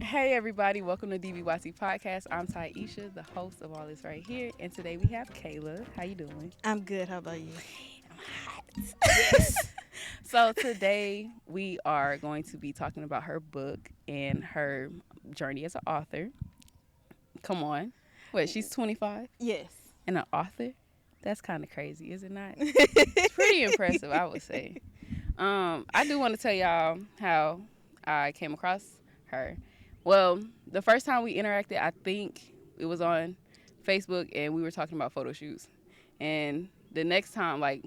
Hey everybody, welcome to DBYC Podcast. I'm Taisha, the host of all this right here, and today we have Kayla. How you doing? I'm good. How about you? I'm hot. Yes. So today we are going to be talking about her book and her journey as an author. Come on. What, she's 25 Yes. and an author? That's kind of crazy, is it not? It's pretty impressive, I would say. I do want to tell y'all how I came across her. Well, the first time we interacted, I think it was on Facebook, and we were talking about photo shoots. And the next time, like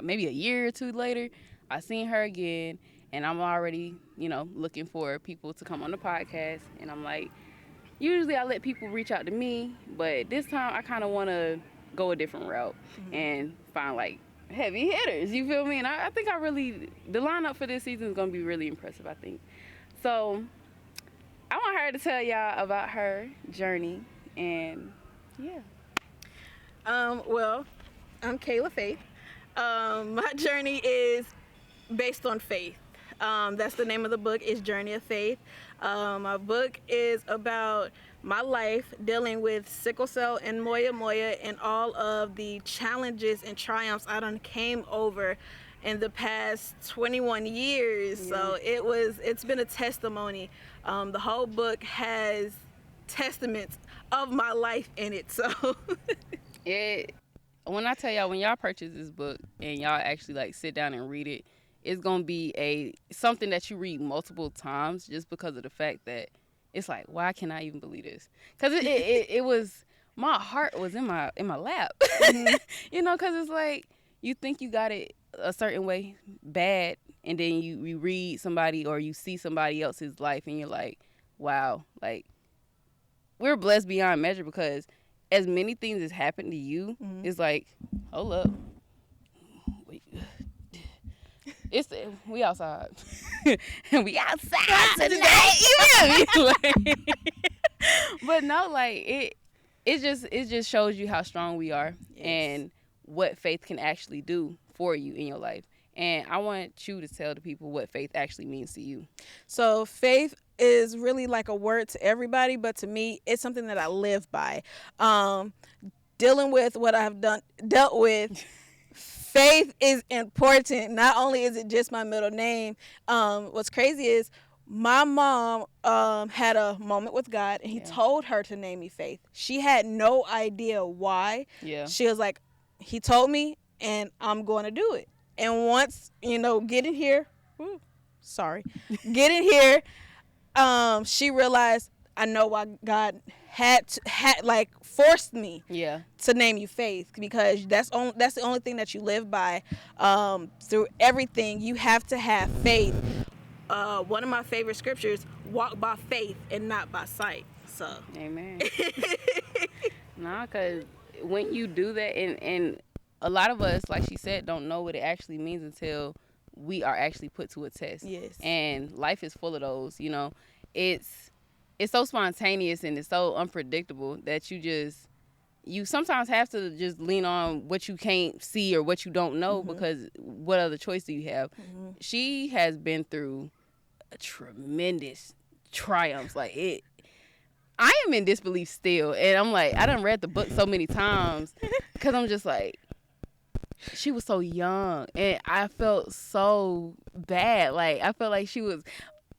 maybe a year or two later, I seen her again, and I'm already, looking for people to come on the podcast. And I'm like, usually I let people reach out to me, but this time I kind of want to go a different route and find like heavy hitters. You feel me? And I think the lineup for this season is going to be really impressive, I think. So I want her to tell y'all about her journey, and yeah. Well, I'm Kayla Faith. My journey is based on faith. That's the name of the book, is Journey of Faith. My book is about my life dealing with sickle cell and moya and all of the challenges and triumphs I done came over in the past 21 years. Yeah. So it's been a testimony. The whole book has testaments of my life in it. So When I tell y'all, when y'all purchase this book and y'all actually like sit down and read it, it's gonna be something that you read multiple times just because of the fact that it's like, why can I even believe this? Because it was, my heart was in my lap, because it's like you think you got it a certain way bad, and then you read somebody or you see somebody else's life and you're like, wow, like we're blessed beyond measure, because as many things as happened to you, it's like, hold up, wait, we outside, and we outside tonight. You feel me? But no, like it just shows you how strong we are. Yes. And what faith can actually do for you in your life. And I want you to tell the people what faith actually means to you. So faith is really like a word to everybody, but to me, it's something that I live by. Dealing with what I've dealt with, faith is important. Not only is it just my middle name. What's crazy is my mom had a moment with God, and he told her to name me Faith. She had no idea why. Yeah. She was like, he told me, and I'm going to do it. And once, getting here, getting here, she realized, I know why God had forced me to name you Faith, because that's the only thing that you live by. Through everything, you have to have faith. One of my favorite scriptures, walk by faith and not by sight. So amen. Nah, because when you do that, and a lot of us, like she said, don't know what it actually means until we are actually put to a test. Yes. And life is full of those. It's so spontaneous and it's so unpredictable that you sometimes have to just lean on what you can't see or what you don't know, because what other choice do you have? She has been through a tremendous triumphs. I am in disbelief still, and I'm like, I done read the book so many times because I'm just like, she was so young, and I felt so bad. Like, I felt like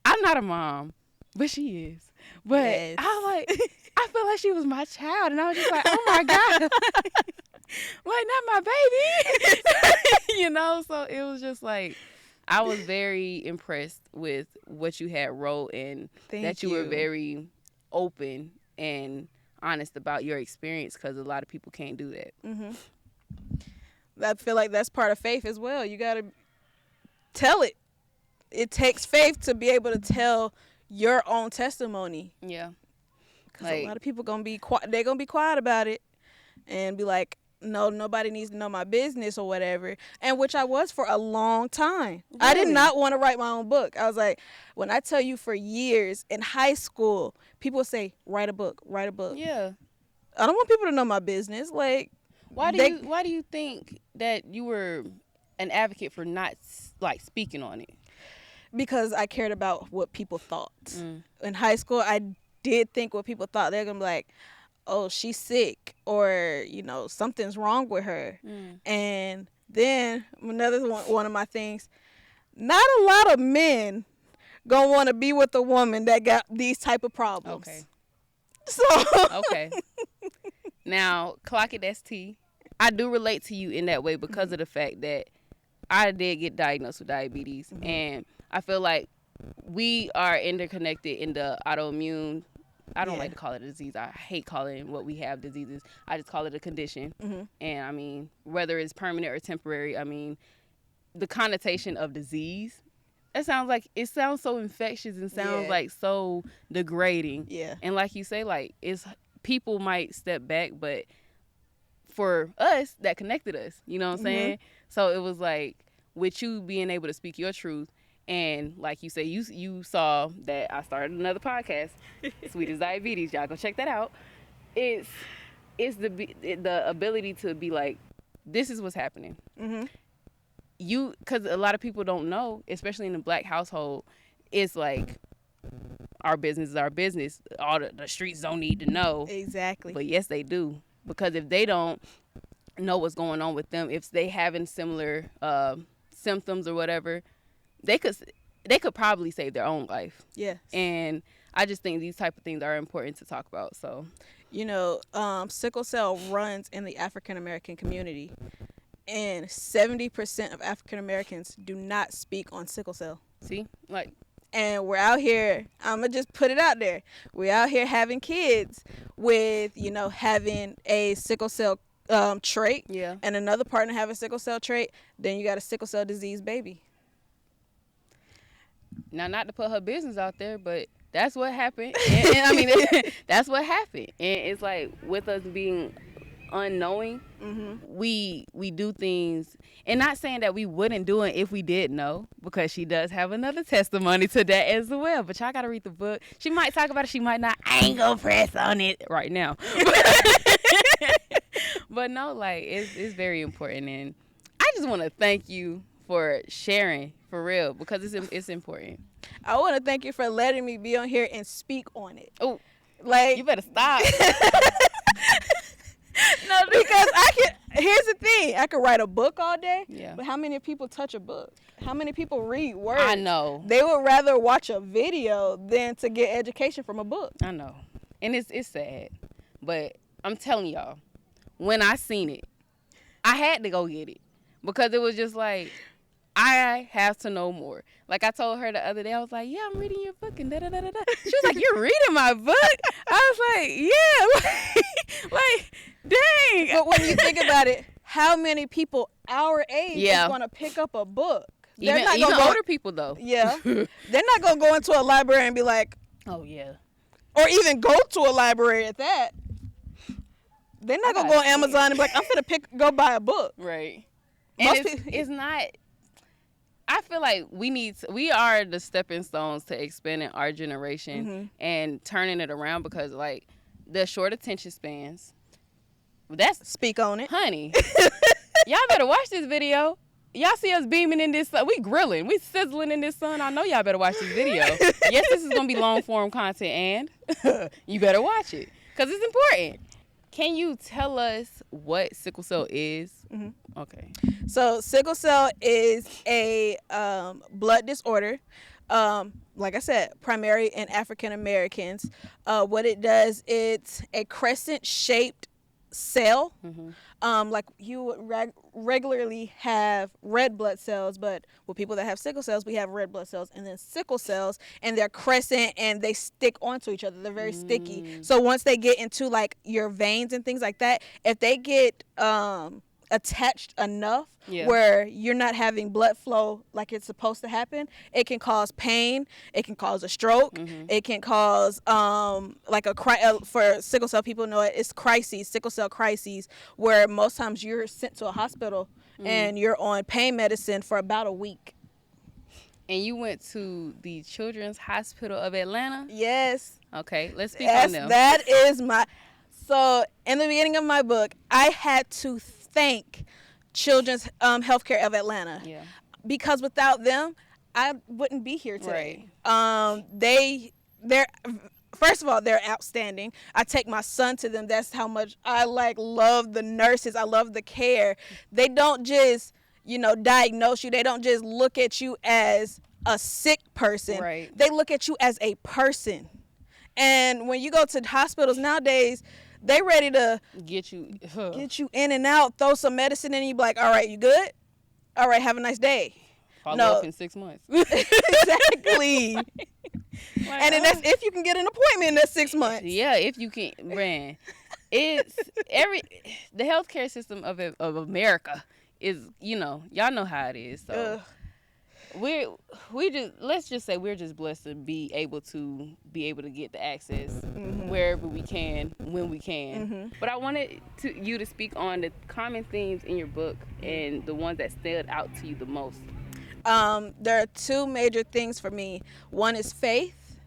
I'm not a mom, but she is. But yes. I felt like she was my child, and I was just like, oh my God. Like, not my baby. So it was just like, I was very impressed with what you had wrote, and that you were very open and honest about your experience, because a lot of people can't do that. I feel like that's part of faith as well. You got to tell it. It takes faith to be able to tell your own testimony. Yeah. Because a lot of people they're going to be quiet about it and be like, no, nobody needs to know my business or whatever. And which I was for a long time. Really? I did not want to write my own book. I was like, when I tell you, for years in high school, people say, write a book. Yeah. I don't want people to know my business. Like, why do you think that you were an advocate for not like speaking on it? because I cared about what people thought. In high school, I did think what people thought. They're gonna be like, oh, she's sick, or something's wrong with her. And then another one of my things, not a lot of men gonna want to be with a woman that got these type of problems. Okay. So okay. Now, clock it, that's T. I do relate to you in that way because of the fact that I did get diagnosed with diabetes, and I feel like we are interconnected in the autoimmune. I don't like to call it a disease. I hate calling what we have diseases. I just call it a condition. And I mean, whether it's permanent or temporary, I mean, the connotation of disease, it sounds so infectious and sounds like so degrading. Yeah. And like you say, like, people might step back, but for us, that connected us. You know what I'm saying? So it was like, with you being able to speak your truth, and like you say, you saw that I started another podcast, Sweet as Diabetes. Y'all go check that out. It's the ability to be like, this is what's happening. Because a lot of people don't know, especially in the Black household, it's like, our business is our business. All the streets don't need to know. Exactly. But yes, they do. Because if they don't know what's going on with them, if they having similar symptoms or whatever, they could probably save their own life. Yes. And I just think these type of things are important to talk about. So, sickle cell runs in the African American community, and 70% of African Americans do not speak on sickle cell. See, like. And we're out here, I'm going to just put it out there. We're out here having kids with, having a sickle cell trait. Yeah. And another partner have a sickle cell trait. Then you got a sickle cell disease baby. Now, not to put her business out there, but that's what happened. And I mean, that's what happened. And it's like, with us being unknowing, we do things, and not saying that we wouldn't do it if we did know, because she does have another testimony to that as well. But y'all gotta read the book. She might talk about it, she might not. I ain't gonna press on it right now. But no, like, it's very important, and I just want to thank you for sharing, for real, because it's important. I want to thank you for letting me be on here and speak on it. Oh, like, you better stop. No, because here's the thing. I could write a book all day, but how many people touch a book? How many people read words? I know. They would rather watch a video than to get education from a book. I know. And it's sad. But I'm telling y'all, when I seen it, I had to go get it. Because it was just like, I have to know more. Like, I told her the other day, I was like, yeah, I'm reading your book, and da-da-da-da-da. She was like, you're reading my book? I was like, yeah. Like, dang. But when you think about it, how many people our age is going to pick up a book? Even older people, though. Yeah. They're not going to go into a library and be like, oh, yeah. Or even go to a library at that. They're not going to go on Amazon and be like, I'm going to go buy a book. Right. And it's not... I feel like we are the stepping stones to expanding our generation and turning it around, because, like, the short attention spans. Speak on it. Honey, y'all better watch this video. Y'all see us beaming in this sun. We grilling. We sizzling in this sun. I know y'all better watch this video. Yes, this is going to be long-form content, and you better watch it, because it's important. Can you tell us what sickle cell is? Okay. So sickle cell is a blood disorder. Like I said, primary in African Americans. What it does, it's a crescent-shaped cell. Like you would regularly have red blood cells, but with people that have sickle cells, we have red blood cells and then sickle cells, and they're crescent and they stick onto each other. They're very sticky. So once they get into like your veins and things like that, if they get attached enough where you're not having blood flow like it's supposed to happen, it can cause pain, it can cause a stroke, it can cause for sickle cell people know it's crises, sickle cell crises, where most times you're sent to a hospital and you're on pain medicine for about a week. And you went to the Children's Hospital of Atlanta? Yes. Okay, let's speak on them. That is so in the beginning of my book, I had to thank Children's Healthcare of Atlanta. Yeah. Because without them, I wouldn't be here today. Right. They're first of all, they're outstanding. I take my son to them. That's how much I love the nurses. I love the care. They don't just, diagnose you. They don't just look at you as a sick person. Right. They look at you as a person. And when you go to hospitals nowadays, they ready to get you in and out, throw some medicine in you, be like, all right, you good? All right, have a nice day. Follow up in 6 months. Exactly. And then that's if you can get an appointment in that 6 months. Yeah, if you can, man. It's the healthcare system of America is, y'all know how it is. So let's just say we're just blessed to be able to get the access wherever we can, when we can. Mm-hmm. But I wanted you to speak on the common themes in your book and the ones that stood out to you the most. There are two major things for me. One is faith,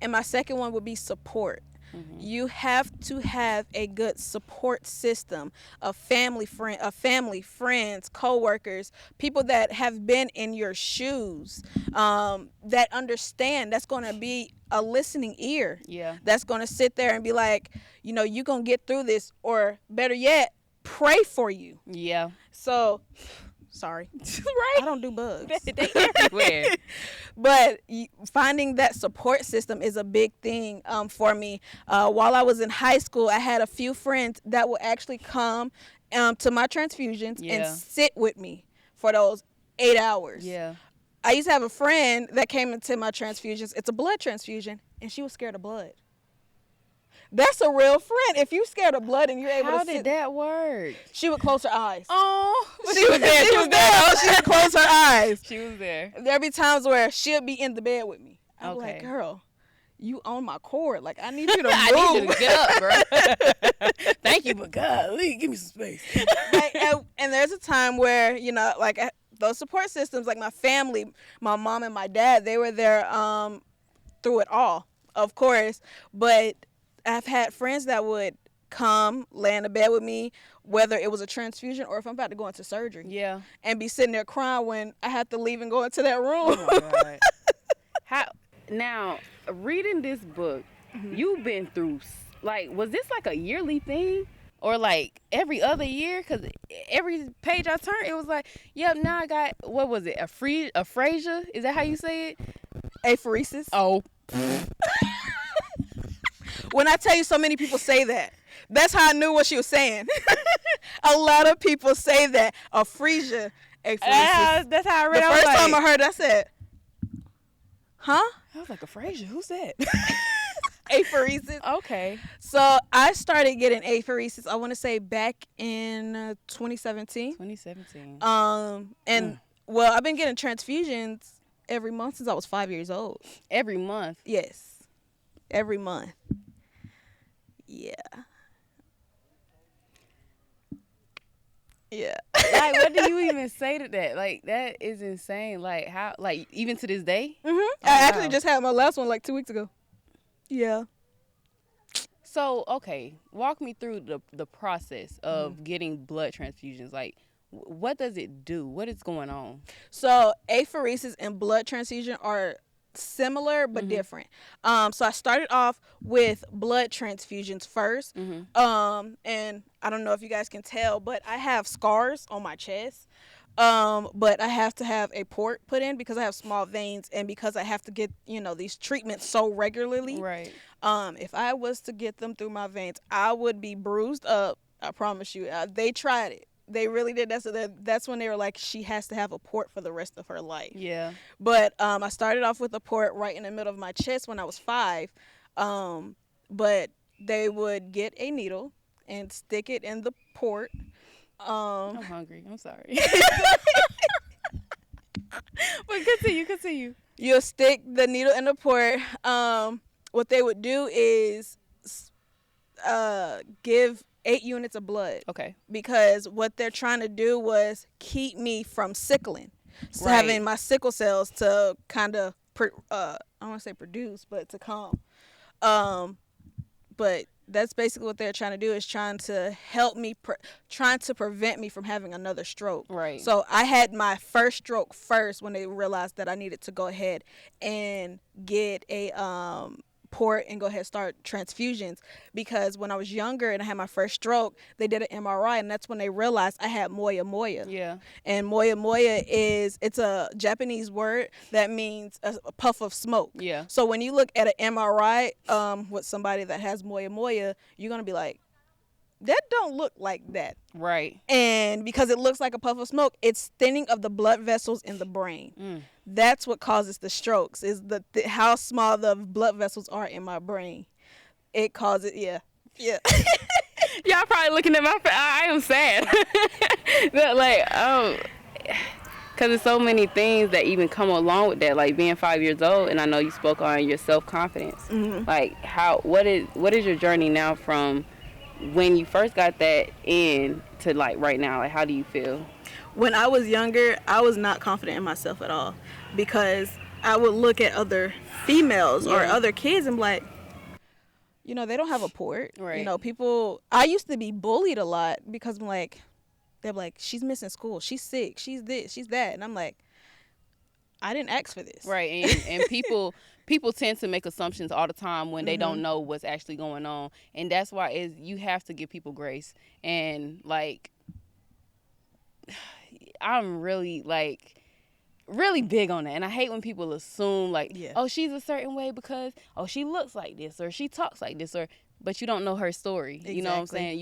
and my second one would be support. Mm-hmm. You have to have a good support system of family, friends, co-workers, people that have been in your shoes, that understand. That's going to be a listening ear. Yeah. That's going to sit there and be like, you're going to get through this, or better yet, pray for you. Yeah. So... Sorry. Right? I don't do bugs. They everywhere. But finding that support system is a big thing for me. While I was in high school, I had a few friends that would actually come to my transfusions and sit with me for those 8 hours. Yeah. I used to have a friend that came into my transfusions. It's a blood transfusion, and she was scared of blood. That's a real friend. If you scared of blood and you're able to How did that work? She would close her eyes. Oh. She was there. She was there. She would close her eyes. She was there. There'd be times where she'll be in the bed with me. I'm like, girl, you on my cord. Like, I need you to move. I need you to get up, bro. Thank you, but God, give me some space. And there's a time where, those support systems, like my family, my mom and my dad, they were there through it all, of course. But I've had friends that would come, lay in the bed with me, whether it was a transfusion or if I'm about to go into surgery. Yeah. And be sitting there crying when I had to leave and go into that room. Oh, my God. Now, reading this book, you've been through, was this a yearly thing? Or every other year? Because every page I turned, it was now I got, what was it, aphasia? Is that how you say it? Apheresis. Oh. When I tell you so many people say that, that's how I knew what she was saying. A lot of people say that. Aphasia. Apheresis. That's how I read it. The first time I heard it, I said, huh? I was like, aphasia? Who's that? Apheresis. Okay. So I started getting apheresis, I want to say back in 2017. 2017. Well, I've been getting transfusions every month since I was 5 years old. Every month? Yes. Every month. Yeah. Yeah. What do you even say to that? That is insane. How? Even to this day? Mm-hmm. Oh, I actually just had my last one 2 weeks ago. Yeah. So, okay, walk me through the process of getting blood transfusions. What does it do? What is going on? So, apheresis and blood transfusion are similar but different. So I started off with blood transfusions first. And I don't know if you guys can tell, but I have scars on my chest. But I have to have a port put in because I have small veins and because I have to get, these treatments so regularly. Right. If I was to get them through my veins, I would be bruised up. I promise you. They tried it. They really did. That's when they were like, she has to have a port for the rest of her life. Yeah. But I started off with a port right in the middle of my chest when I was 5. But they would get a needle and stick it in the port. I'm hungry. I'm sorry. But continue. You'll stick the needle in the port. What they would do is give 8 units of blood. Okay. Because what they're trying to do was keep me from sickling. So having my sickle cells to kind of, I don't want to say produce, but to come. But That's basically what they're trying to do, is trying to help me, trying to prevent me from having another stroke. Right. So I had my first stroke first when they realized that I needed to go ahead and get a port and go ahead and start transfusions, because when I was younger and I had my first stroke, they did an MRI, and that's when they realized I had moya moya. Yeah. And moya moya it's a Japanese word that means a puff of smoke. Yeah. So when you look at an MRI with somebody that has moya moya, you're gonna be like, that don't look like that. Right. And because it looks like a puff of smoke, it's thinning of the blood vessels in the brain. That's what causes the strokes, is how small the blood vessels are in my brain. It causes, yeah. Y'all probably looking at my face. I am sad. Like, oh, because there's so many things that even come along with that, like being 5 years old. And I know you spoke on your self-confidence. Like, what is your journey now from when you first got that in to like right now? Like, how do you feel? When I was younger, I was not confident in myself at all, because I would look at other females or other kids and be like, you know, they don't have a port. Right. You know, people, I used to be bullied a lot because I'm like, they're like, she's missing school, she's sick, she's this, she's that. And I'm like, I didn't ask for this. Right. And people tend to make assumptions all the time when they don't know what's actually going on. And that's why you have to give people grace. And like, I'm really big on that. And I hate when people assume like, oh, she's a certain way because, oh, she looks like this or she talks like this, but you don't know her story. Exactly. You know what I'm saying?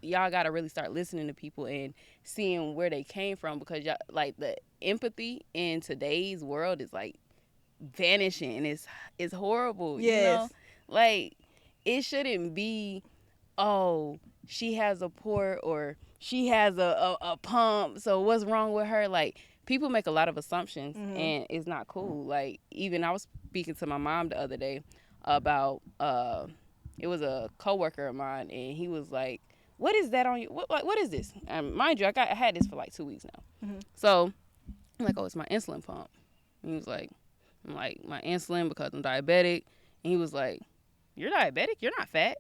Y'all got to really start listening to people and seeing where they came from, because y'all, like, the empathy in today's world is like vanishing, and it's horrible. Yes. You know? Like, it shouldn't be, oh, she has a port or she has a pump, so what's wrong with her? Like, people make a lot of assumptions, and it's not cool. Like, even I was speaking to my mom the other day about it was a coworker of mine, and he was like, "What is that on you? What is this?" And mind you, I had this for like 2 weeks now. So I'm like, "Oh, it's my insulin pump." And he was like, "I'm like, my insulin because I'm diabetic." And he was like, "You're diabetic? You're not fat."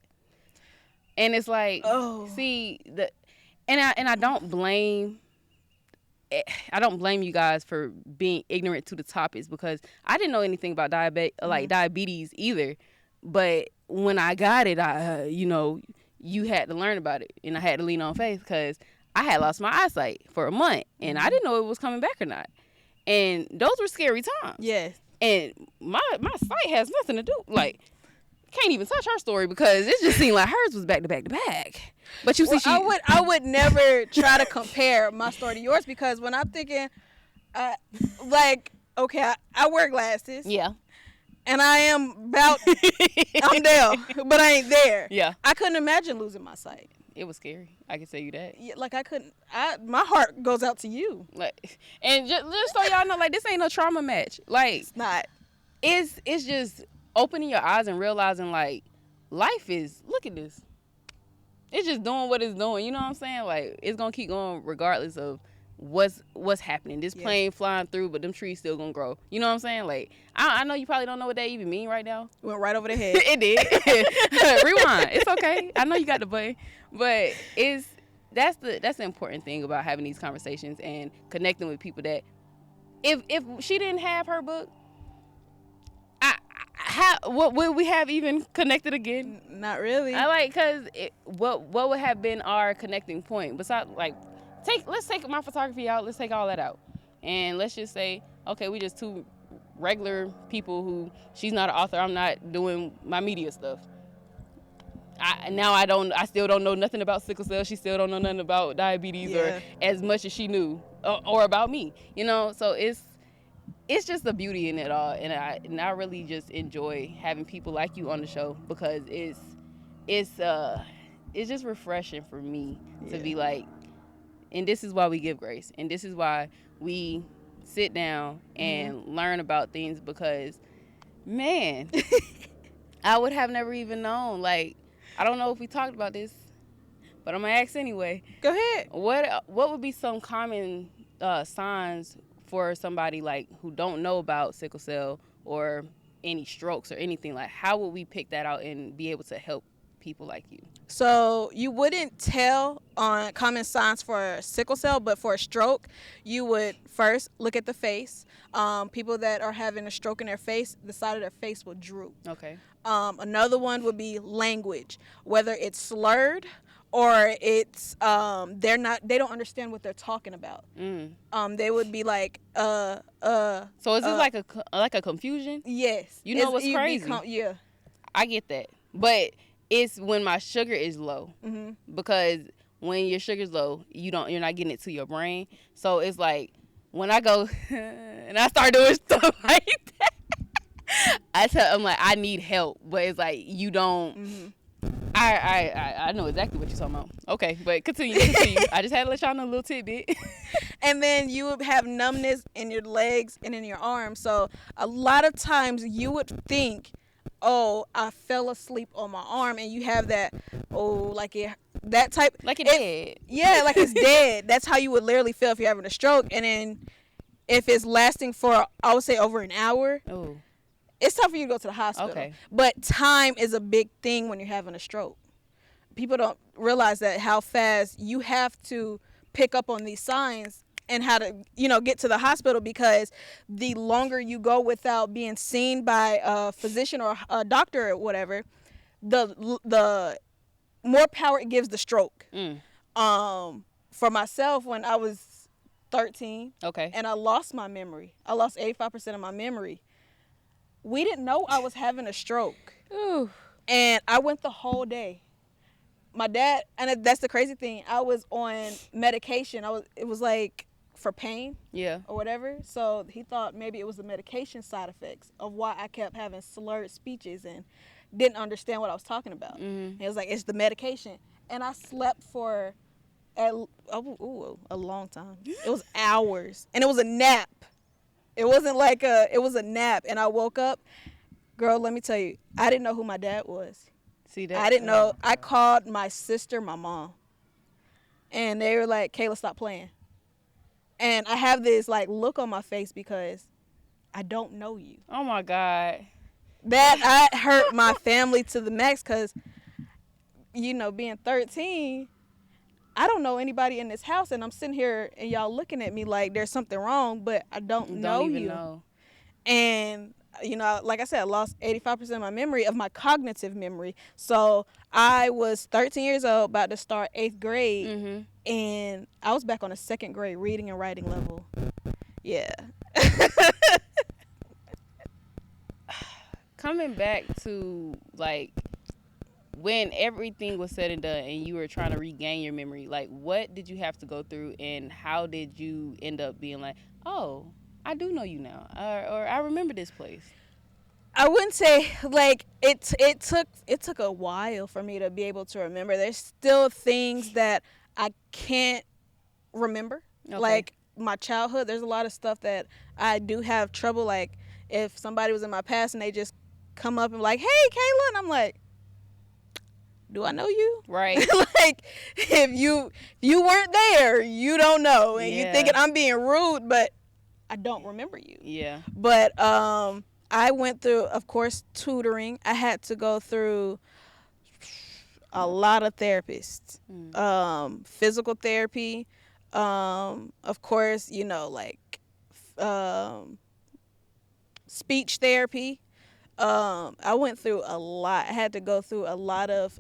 And it's like, see, and I don't blame you guys for being ignorant to the topics, because I didn't know anything about diabetes either. But when I got it, you had to learn about it, and I had to lean on faith, because I had lost my eyesight for a month, and I didn't know it was coming back or not. And those were scary times. Yes. And my sight has nothing to do, like, can't even touch her story, because it just seemed like hers was back to back to back. But you see, I would never try to compare my story to yours, because when I'm thinking, like, okay, I wear glasses. Yeah. And I am I'm there, but I ain't there. Yeah. I couldn't imagine losing my sight. It was scary. I can tell you that. Yeah, like, my heart goes out to you. Like, and just so y'all know, like, this ain't no trauma match. Like, it's not. It's just opening your eyes and realizing, like, life is, look at this. It's just doing what it's doing. You know what I'm saying? Like, it's going to keep going regardless of what's happening. This plane flying through, but them trees still going to grow. You know what I'm saying? Like, I know you probably don't know what that even mean right now. Went right over the head. It did. Rewind. It's okay. I know you got the button. But that's the important thing about having these conversations and connecting with people, that if she didn't have her book, what would we have even connected again? Not really. Because what would have been our connecting point besides, like, let's take my photography out, let's take all that out, and let's just say, okay, we just two regular people who, she's not an author, I'm not doing my media stuff. I still don't know nothing about sickle cell. She still don't know nothing about diabetes or as much as she knew or about me, you know. So it's just the beauty in it all, and I really just enjoy having people like you on the show, because it's just refreshing for me to be like, and this is why we give grace, and this is why we sit down and learn about things, because, man, I would have never even known. Like, I don't know if we talked about this, but I'm gonna ask anyway. Go ahead. What would be some common signs for somebody, like, who don't know about sickle cell or any strokes or anything? Like, how would we pick that out and be able to help people like you? So you wouldn't tell on common signs for sickle cell, but for a stroke, you would first look at the face. People that are having a stroke in their face, the side of their face will droop. Okay. Another one would be language, whether it's slurred or it's they don't understand what they're talking about. They would be like So is this like a confusion? Yes. You know what's crazy? Yeah. I get that, but it's when my sugar is low, because when your sugar's low, you're not getting it to your brain. So it's like when I go and I start doing stuff like that, I'm like, I need help, but it's like you don't. I know exactly what you're talking about. Okay, but continue. I just had to let y'all know a little tidbit. And then you would have numbness in your legs and in your arms. So a lot of times you would think, oh, I fell asleep on my arm, and you have that, that type. Like it's dead. Yeah, like it's dead. That's how you would literally feel if you're having a stroke. And then if it's lasting for, I would say, over an hour, it's time for you to go to the hospital. Okay. But time is a big thing when you're having a stroke. People don't realize that how fast you have to pick up on these signs and how to, get to the hospital, because the longer you go without being seen by a physician or a doctor or whatever, the more power it gives the stroke. For myself, when I was 13, and I lost my memory, I lost 85% of my memory. We didn't know I was having a stroke. Ooh. And I went the whole day. My dad, and that's the crazy thing, I was on medication. It was like for pain, or whatever. So he thought maybe it was the medication side effects of why I kept having slurred speeches and didn't understand what I was talking about. He was like, it's the medication. And I slept for a long time. It was hours, and it was a nap. It wasn't like it was a nap. And I woke up, girl, let me tell you, I didn't know who my dad was. See that? I didn't know. I called my sister, my mom, and they were like, Kayla, stop playing. And I have this like look on my face because I don't know you. Oh my God. That I hurt my family to the max, because, being 13, I don't know anybody in this house, and I'm sitting here and y'all looking at me like there's something wrong, but I don't know you. Know. And, like I said, I lost 85% of my memory, of my cognitive memory. So I was 13 years old, about to start 8th grade, and I was back on a 2nd grade reading and writing level. Yeah. Coming back to, like, when everything was said and done and you were trying to regain your memory, like, what did you have to go through, and how did you end up being like, oh, I do know you now, or I remember this place? I wouldn't say, like, it took a while for me to be able to remember. There's still things that I can't remember. Okay. Like my childhood, there's a lot of stuff that I do have trouble. Like if somebody was in my past and they just come up and like, hey, Kayla, and I'm like, do I know you? Right. Like if you weren't there, you don't know, and you thinking I'm being rude, but I don't remember you. Yeah. But I went through, of course, tutoring. I had to go through a lot of therapists, physical therapy, of course, speech therapy. I went through a lot. I had to go through a lot of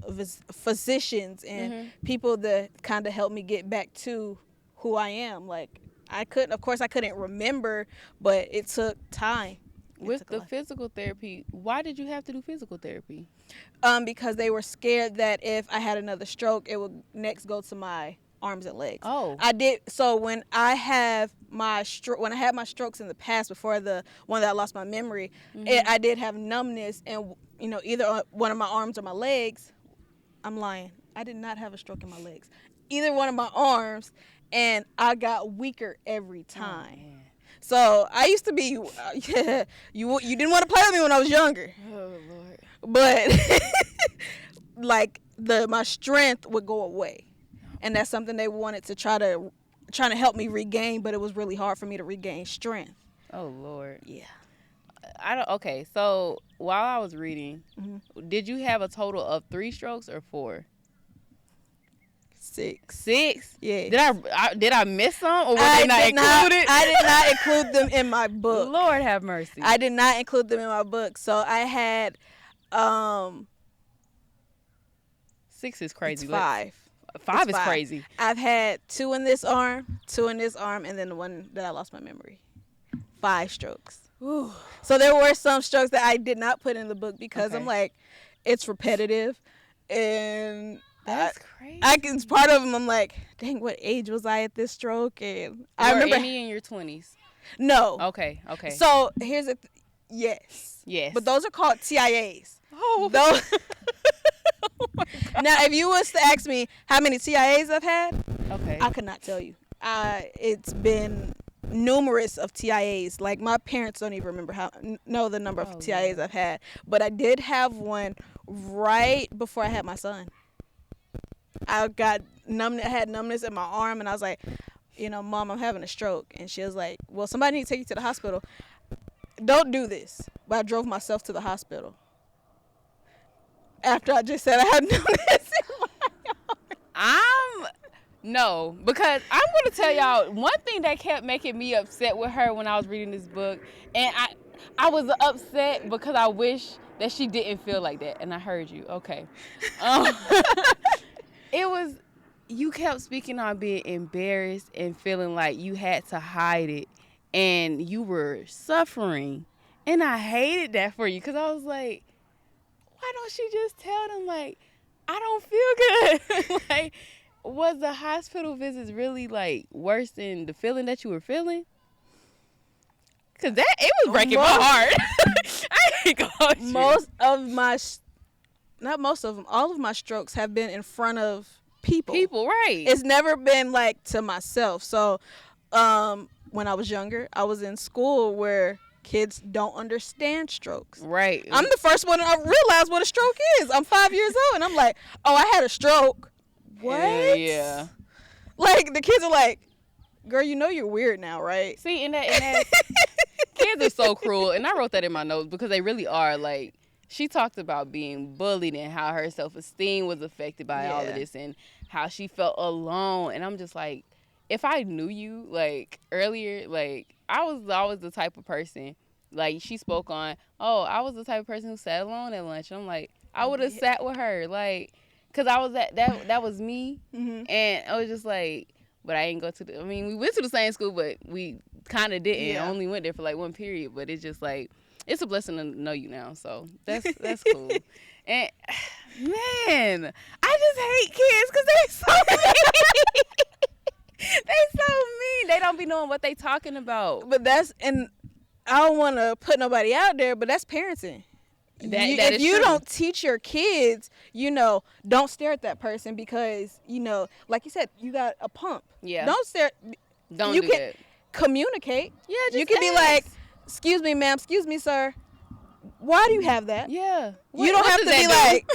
physicians and people that kind of helped me get back to who I am. Like I couldn't remember, but it took time. With the physical therapy, why did you have to do physical therapy? Because they were scared that if I had another stroke, it would next go to my arms and legs. Oh. I did. So when I had my strokes in the past, before the one that I lost my memory, I did have numbness in, either one of my arms or my legs. I'm lying. I did not have a stroke in my legs. Either one of my arms, and I got weaker every time. Oh, so I used to be, you didn't want to play with me when I was younger. Oh, Lord. But like my strength would go away. And that's something they wanted to trying to help me regain, but it was really hard for me to regain strength. Oh, Lord. Yeah. I don't. Okay, so while I was reading, Mm-hmm. did you have a total of 3 strokes or 4? 6. 6? Yes. Did I miss some, or were they not included? I did not include them in my book. Lord have mercy. I did not include them in my book. So I had 6 is crazy. it's 5. 5 is 5. crazy. I've had 2 in this arm, 2 in this arm, and then the one that I lost my memory. 5 strokes. Ooh. So there were some strokes that I did not put in the book because Okay. I'm like, it's repetitive, and That's crazy. It's part of them. I'm like, dang, what age was I at this stroke? And I Were remember any in your 20s? No. Okay. So here's yes. Yes. But those are called TIAs. Oh. Those. Oh my God. Now, if you was to ask me how many TIAs I've had, Okay. I could not tell you. It's been numerous of TIAs. Like my parents don't even know the number of TIAs I've had. But I did have one right before I had my son. I got had numbness in my arm, and I was like, Mom, I'm having a stroke. And she was like, well, somebody needs to take you to the hospital. Don't do this. But I drove myself to the hospital. After I just said I had numbness in my arm. No, because I'm going to tell y'all one thing that kept making me upset with her when I was reading this book. And I was upset because I wish that she didn't feel like that. And I heard you. Okay. It was, you kept speaking on being embarrassed and feeling like you had to hide it and you were suffering. And I hated that for you because I was like, why don't she just tell them, like, I don't feel good? Like, was the hospital visits really, like, worse than the feeling that you were feeling? Because it was breaking my heart. I ain't gonna not most of them, all of my strokes have been in front of people. People, right. It's never been, like, to myself. So, when I was younger, I was in school where kids don't understand strokes. Right. I'm the first one to realize what a stroke is. I'm 5 years old, and I'm like, oh, I had a stroke. What? Yeah. Like, the kids are like, girl, you're weird now, right? See, and that kids are so cruel. And I wrote that in my notes because they really are. Like, she talked about being bullied and how her self-esteem was affected by all of this and how she felt alone. And I'm just like, if I knew you, like, earlier, like, I was always the type of person, like, she spoke on, I was the type of person who sat alone at lunch. And I'm like, I would have sat with her, like, because I was that was me. Mm-hmm. And I was just like, but I ain't go to we went to the same school, but we kind of didn't. Yeah. I only went there for, like, one period. But it's just, like, it's a blessing to know you now. So that's cool. And, man, I just hate kids because they're so mean. They so mean. They don't be knowing what they talking about. But and I don't want to put nobody out there, but that's parenting. If you don't teach your kids, don't stare at that person because, like you said, you got a pump. Yeah. Don't stare. Don't do that. Communicate. Yeah, just you can be like, excuse me, ma'am, excuse me, sir. Why do you have that? Yeah. You don't have to be like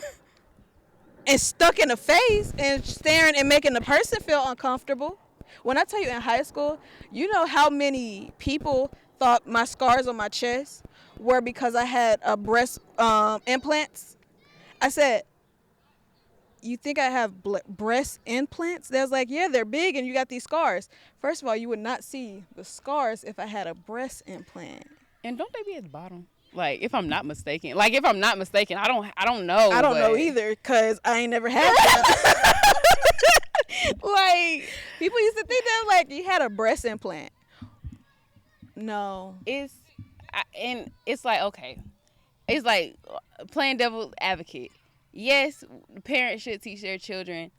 and stuck in the face and staring and making the person feel uncomfortable. When I tell you in high school, you know how many people thought my scars on my chest were because I had breast implants? I said, you think I have breast implants? They was like, yeah, they're big and you got these scars. First of all, you would not see the scars if I had a breast implant. And don't they be at the bottom? Like, if I'm not mistaken. I don't know. I don't know either because I ain't never had that. Like, people used to think that, like, you had a breast implant. No. It's like, okay. It's like playing devil's advocate. Yes, parents should teach their children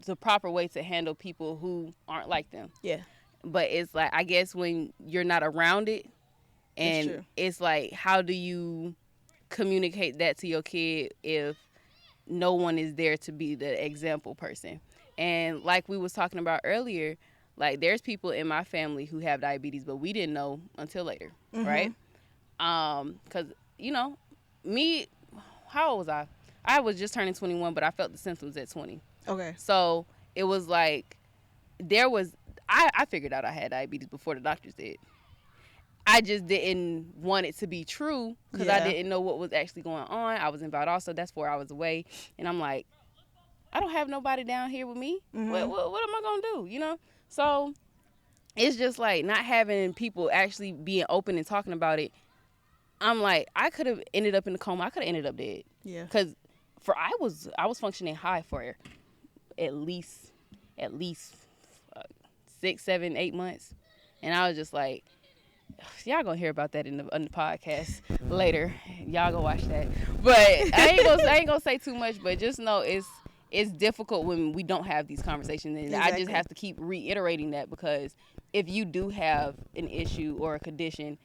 the proper way to handle people who aren't like them. Yeah. But it's like, I guess when you're not around it, and it's like, how do you communicate that to your kid if no one is there to be the example person? And like we was talking about earlier, like, there's people in my family who have diabetes, but we didn't know until later, right? Because, me, how old was I? I was just turning 21, but I felt the symptoms at 20. Okay. So it was like, I figured out I had diabetes before the doctors did. I just didn't want it to be true because I didn't know what was actually going on. I was in Valdosta. That's 4 hours away. And I'm like, I don't have nobody down here with me. Mm-hmm. What am I going to do, you know? So it's just like not having people actually being open and talking about it. I'm like, I could have ended up in the coma. I could have ended up dead. Yeah. Because I was functioning high for at least 6, 7, 8 months. And I was just like, y'all gonna hear about that in the podcast later. Y'all go watch that. But I ain't gonna say too much. But just know it's difficult when we don't have these conversations, and exactly. I just have to keep reiterating that, because if you do have an issue or a condition,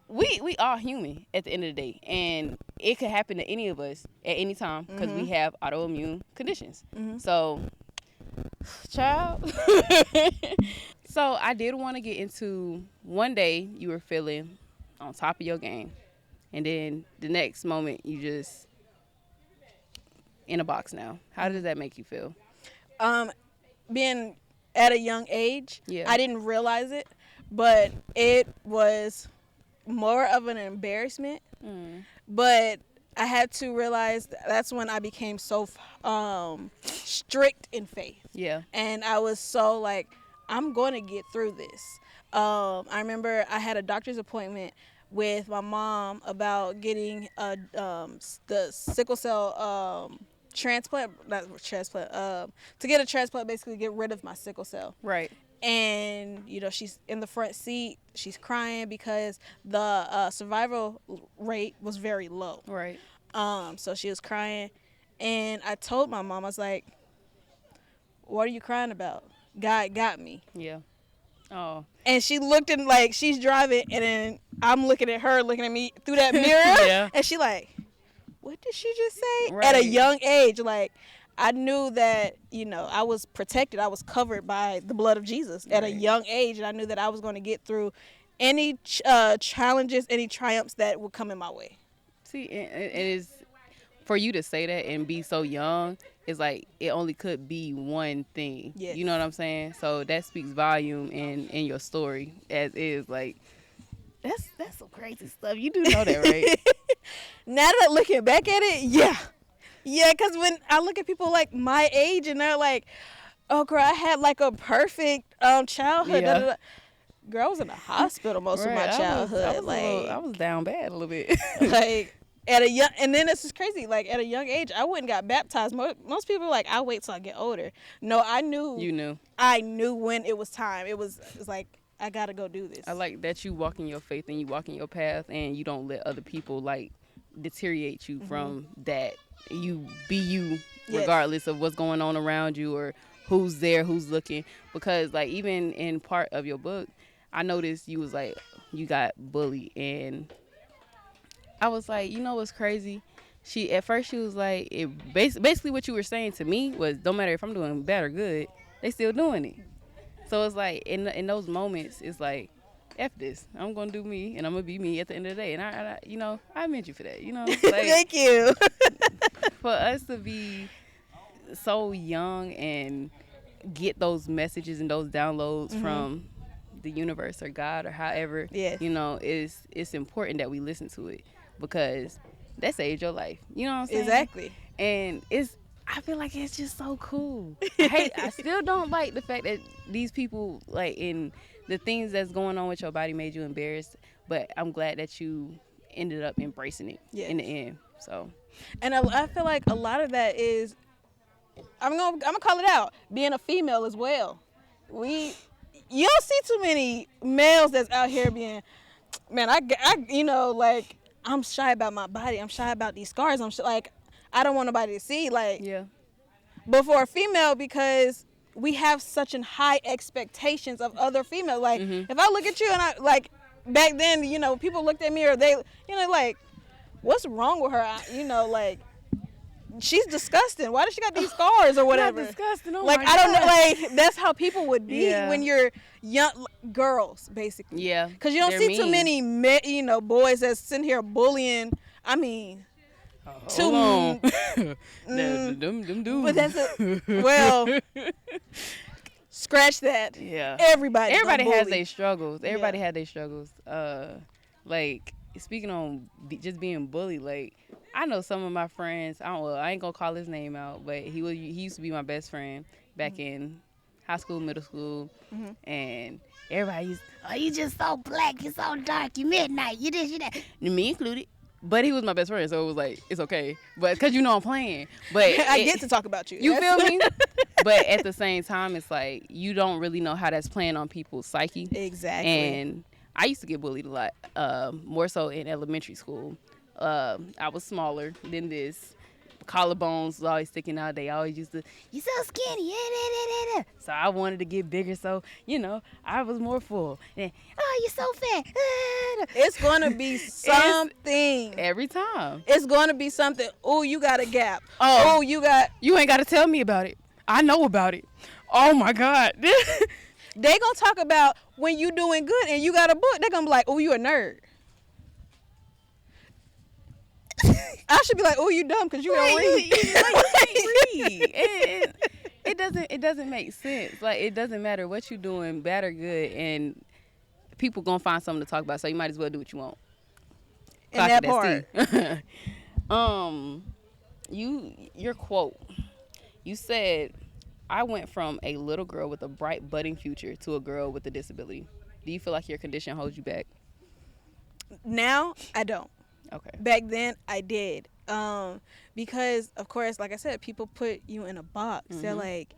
we are human at the end of the day, and it could happen to any of us at any time because we have autoimmune conditions. So, child. So I did want to get into, one day you were feeling on top of your game, and then the next moment you just in a box now. How does that make you feel? Being at a young age, I didn't realize it, but it was more of an embarrassment. But I had to realize that's when I became so strict in faith. Yeah. And I was so like, I'm going to get through this. I remember I had a doctor's appointment with my mom about getting the sickle cell transplant, to get a transplant, basically get rid of my sickle cell. Right. And, you know, she's in the front seat. She's crying because the survival rate was very low. Right. So she was crying. And I told my mom, I was like, what are you crying about? God got me. Yeah. Oh. And she looked in, like, she's driving, and then I'm looking at her, looking at me through that mirror. Yeah. And she like, what did she just say? Right. At a young age, like, I knew that, you know, I was protected. I was covered by the blood of Jesus at a young age, and I knew that I was going to get through any challenges, any triumphs that would come in my way. See, it is, for you to say that and be so young, it's like it only could be one thing. Yes. You know what I'm saying? So that speaks volume in your story as is. Like, that's some crazy stuff. You do know that, right? Now that looking back at it, yeah. Yeah, because when I look at people like my age and they're like, oh, girl, I had like a perfect childhood. Yeah. Da, da, da. Girl, I was in the hospital most of my childhood. I was down bad a little bit. Like, at a young, and then this is crazy. Like, at a young age, I went and got baptized. Most people are like, I'll wait till I get older. No, I knew. You knew. I knew when it was time. It was like, I gotta go do this. I like that you walk in your faith and you walk in your path, and you don't let other people like deteriorate you from that. You be you regardless of what's going on around you or who's there, who's looking. Because like even in part of your book, I noticed you was like, you got bullied, and I was like, you know what's crazy? At first she was like, basically what you were saying to me was, don't matter if I'm doing bad or good, they still doing it. So it's like in those moments, it's like, F this. I'm gonna do me, and I'm gonna be me at the end of the day. And I you know, I meant you for that. You know, like, thank you. For us to be so young and get those messages and those downloads from the universe or God or however, you know, it's important that we listen to it, because that saved your life. You know what I'm saying? Exactly. And I feel like it's just so cool. I still don't like the fact that these people, like, in the things that's going on with your body made you embarrassed, but I'm glad that you ended up embracing it in the end. So, and I feel like a lot of that is, I'm gonna call it out, being a female as well. You don't see too many males that's out here being, man, I you know, like, I'm shy about my body. I'm shy about these scars. Like, I don't want nobody to see, like. Yeah. But for a female, because we have such high expectations of other females. Like, if I look at you and I, like, back then, you know, people looked at me, or they, you know, like, what's wrong with her? You know, like, she's disgusting. Why does she got these scars or whatever? Not disgusting. Oh, like, I don't know. Like, that's how people would be when you're young girls, basically. Yeah. Because you don't see too many, you know, boys that's sitting here bullying. I mean, them dudes. But that's scratch that. Yeah. Everybody has their struggles. Like speaking on just being bullied, like I know some of my friends. I ain't gonna call his name out, but he used to be my best friend back in high school, middle school, and everybody used, oh, you just so black, you so dark, you midnight, you this, you that, me included. But he was my best friend, so it was like it's okay. But because I'm playing, but I get to talk about you. You feel me? But at the same time, it's like you don't really know how that's playing on people's psyche. Exactly. And I used to get bullied a lot, more so in elementary school. I was smaller than this. Collarbones was always sticking out. They always used to, you so skinny. Yeah. So I wanted to get bigger, so, I was more full. And, oh, you're so fat. It's going to be something. Every time. It's going to be something. Oh, you got a gap. Oh, you ain't got to tell me about it. I know about it. Oh, my God. They going to talk about when you doing good and you got a book. They're going to be like, oh, you a nerd. I should be like, oh, you dumb because you don't read. You can't read. It doesn't make sense. Like, it doesn't matter what you're doing, bad or good, and people gonna find something to talk about. So you might as well do what you want. And that part. Your quote. You said, "I went from a little girl with a bright, budding future to a girl with a disability." Do you feel like your condition holds you back? Now, I don't. Okay. Back then, I did. Because, of course, like I said, people put you in a box. Mm-hmm. They're like,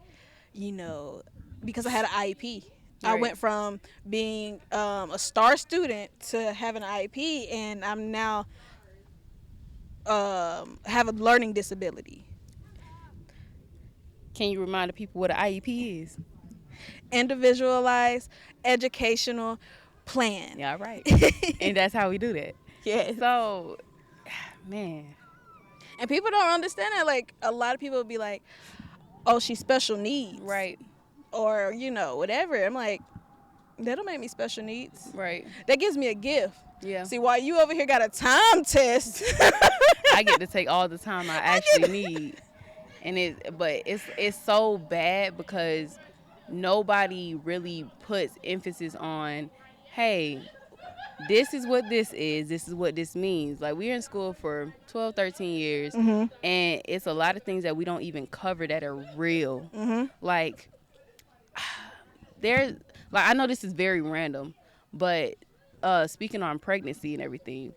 because I had an IEP. Right. I went from being a star student to having an IEP, and I'm now have a learning disability. Can you remind the people what an IEP is? Individualized educational plan. Yeah, right. And that's how we do that. Yeah. So, man. And people don't understand that. Like, a lot of people will be like, oh, she's special needs. Right. Or, whatever. I'm like, that don't make me special needs. Right. That gives me a gift. Yeah. See, while you over here got a time test. I get to take all the time I actually need. And it's so bad because nobody really puts emphasis on, hey, this is what this is what this means. Like, we're in school for 12, 13 years, mm-hmm. and it's a lot of things that we don't even cover that are real. Mm-hmm. Like, I know this is very random, but speaking on pregnancy and everything,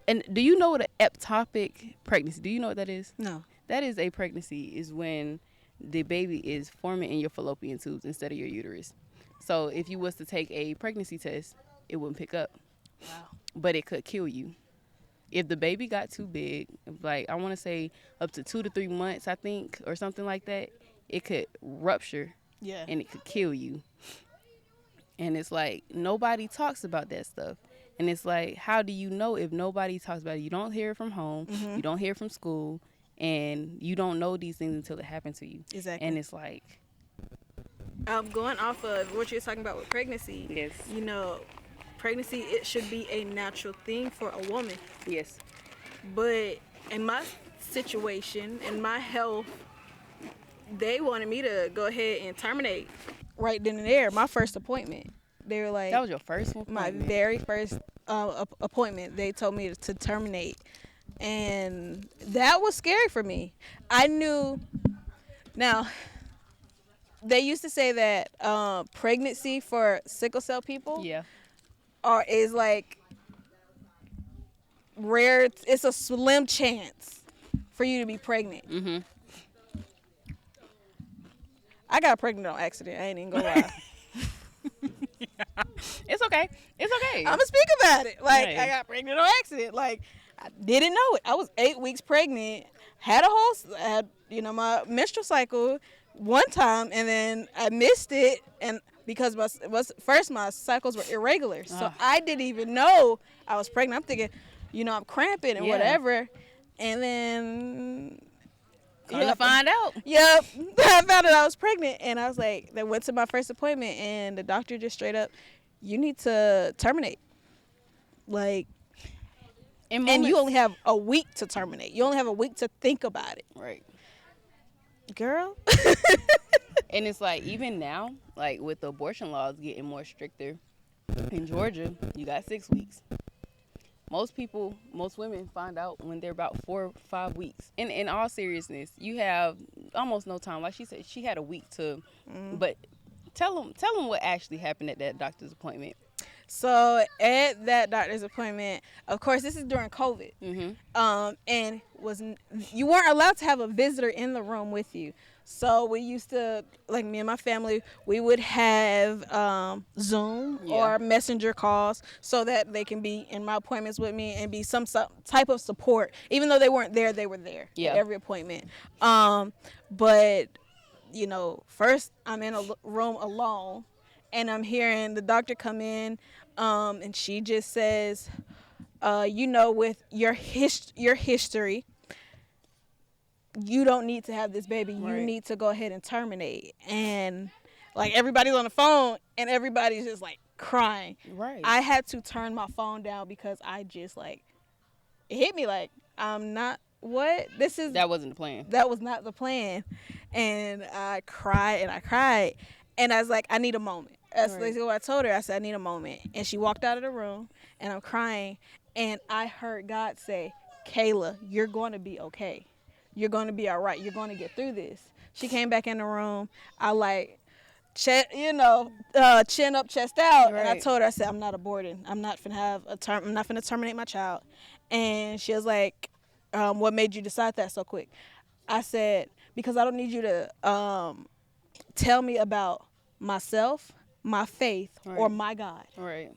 and do you know what an ectopic pregnancy, do you know what that is? No. That is a pregnancy is when the baby is forming in your fallopian tubes instead of your uterus. So if you was to take a pregnancy test, it wouldn't pick up. Wow. But it could kill you. If the baby got too big, like I want to say up to 2 to 3 months, I think, or something like that, it could rupture. Yeah. And it could kill you. And it's like, nobody talks about that stuff. And it's like, how do you know if nobody talks about it? You don't hear it from home. Mm-hmm. You don't hear it from school. And you don't know these things until it happens to you. Exactly. And it's like, going off of what you're talking about with pregnancy. Yes. Pregnancy, it should be a natural thing for a woman. Yes. But in my situation, in my health, they wanted me to go ahead and terminate right then and there. My first appointment. They were like... That was your first one? My very first appointment. They told me to terminate. And that was scary for me. I knew... Now... They used to say that pregnancy for sickle cell people is like rare. It's a slim chance for you to be pregnant. Mm-hmm. I got pregnant on accident. I ain't even gonna lie. It's okay. I'm gonna speak about it. Like, I got pregnant on accident. Like, I didn't know it. I was 8 weeks pregnant. Had my menstrual cycle one time, and then I missed it, and because my cycles were irregular, so I didn't even know I was pregnant. I'm thinking, I'm cramping and whatever, and then to find out. Yep, I found out I was pregnant, and I was like, they went to my first appointment, and the doctor just straight up, you need to terminate, like, and you only have a week to terminate. You only have a week to think about it. Right. Girl. And it's like, even now, like with the abortion laws getting more stricter in Georgia, you got 6 weeks. Most women find out when they're about 4 or 5 weeks. In all seriousness, you have almost no time. Like she said, she had a week to, but tell them what actually happened at that doctor's appointment. So at that doctor's appointment, of course, this is during COVID, and you weren't allowed to have a visitor in the room with you. So we used to, like me and my family, we would have Zoom or messenger calls so that they can be in my appointments with me and be some type of support. Even though they weren't there, they were there at every appointment. But, you know, first I'm in a room alone, and I'm hearing the doctor come in, and she just says, you know, with your history, you don't need to have this baby. You need to go ahead and terminate. And like everybody's on the phone and everybody's just like crying. Right. I had to turn my phone down because I just like, it hit me like, I'm not, what? That wasn't the plan. That was not the plan. And I cried and I cried. And I was like, I need a moment. That's what I told her. I said, I need a moment. And she walked out of the room and I'm crying. And I heard God say, Kayla, you're going to be okay. You're going to be all right. You're going to get through this. She came back in the room. I like, chin up, chest out. And I told her, I said, I'm not aborting. I'm not finna terminate my child. And she was like, what made you decide that so quick? I said, because I don't need you to tell me about myself, my faith, or my God. Right.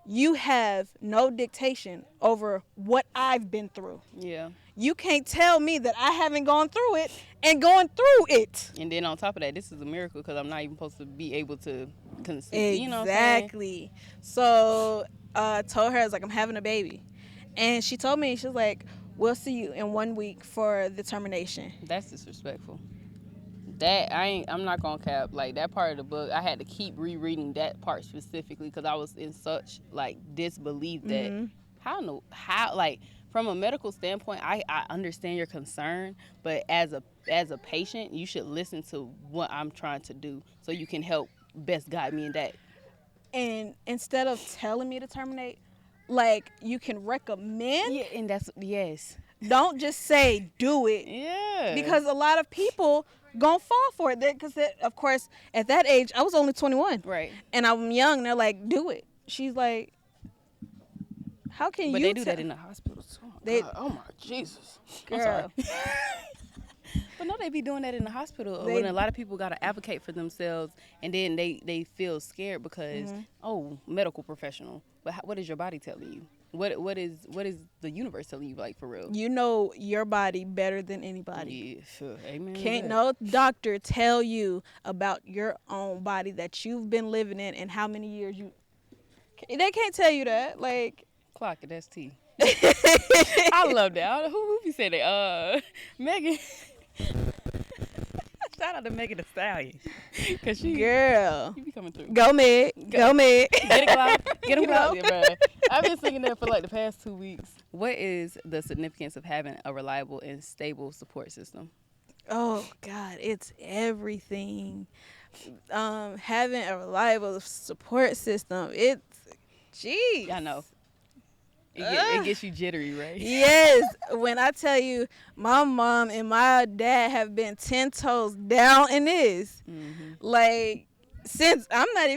You have no dictation over what I've been through. Yeah. You can't tell me that I haven't gone through it and going through it. And then on top of that, this is a miracle because I'm not even supposed to be able to conceive. Exactly. You know what I'm saying? So I told her, I was like, I'm having a baby. And she told me, she was like, we'll see you in 1 week for the termination. That's disrespectful. I'm not gonna cap, like that part of the book, I had to keep rereading that part specifically because I was in such like disbelief that how like from a medical standpoint, I understand your concern, but as a patient, you should listen to what I'm trying to do so you can help best guide me in that. And instead of telling me to terminate, like you can recommend. Yeah, and that's Don't just say do it. Yeah. Because a lot of people gonna fall for it. Because of course, at that age, I was only 21. Right. And I'm young. And they're like, do it. She's like, how can but you? But they do that in the hospital too. Oh my Jesus, girl. But no, they be doing that in the hospital when a lot of people gotta advocate for themselves, and then they feel scared because medical professional. But what is your body telling you? What is the universe telling you, like, for real? You know your body better than anybody. Yeah, sure. Amen. Can't no doctor tell you about your own body that you've been living in and how many years you. They can't tell you that. Like, clock it. That's T. I love that. Who be saying that? Megan. Shout out to Megan Thee Stallion. Cause she be coming through. Go Meg. Go Meg. Get it, Clock. Get him, Clock. Yeah, bro. I've been singing that for like the past 2 weeks. What is the significance of having a reliable and stable support system? Oh God, it's everything. Having a reliable support system, geez. I know. It gets you jittery, right? Yes. When I tell you, my mom and my dad have been 10 toes down in this. Like, since I'm not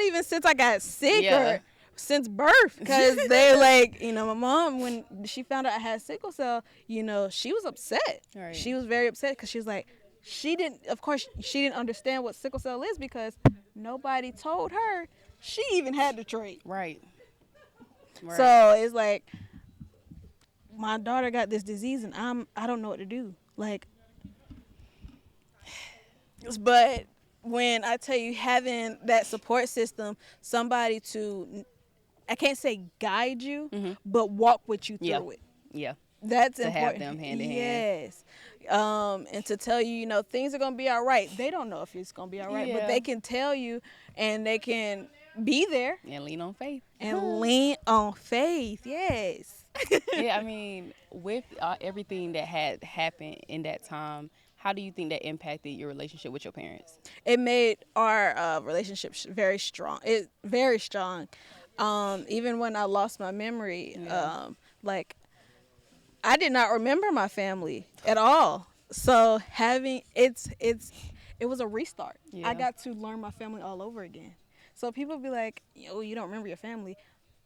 even since I got sick or since birth. Because they're like, my mom, when she found out I had sickle cell, she was upset. Right. She was very upset because she was like, she didn't understand what sickle cell is because nobody told her she even had the trait. Right. So it's like, my daughter got this disease and I don't know what to do. Like, but when I tell you, having that support system, somebody to, I can't say guide you, but walk with you through it. Yeah. That's to important. Have them hand in hand. Yes. And to tell you, things are going to be all right. They don't know if it's going to be all right, but they can tell you and they can be there. And lean on faith. And lean on faith, yes. Yeah, I mean, with everything that had happened in that time, how do you think that impacted your relationship with your parents? It made our relationship very strong. Very strong. Even when I lost my memory, like I did not remember my family at all. So having it was a restart. Yeah. I got to learn my family all over again. So people be like, "Oh, you don't remember your family?"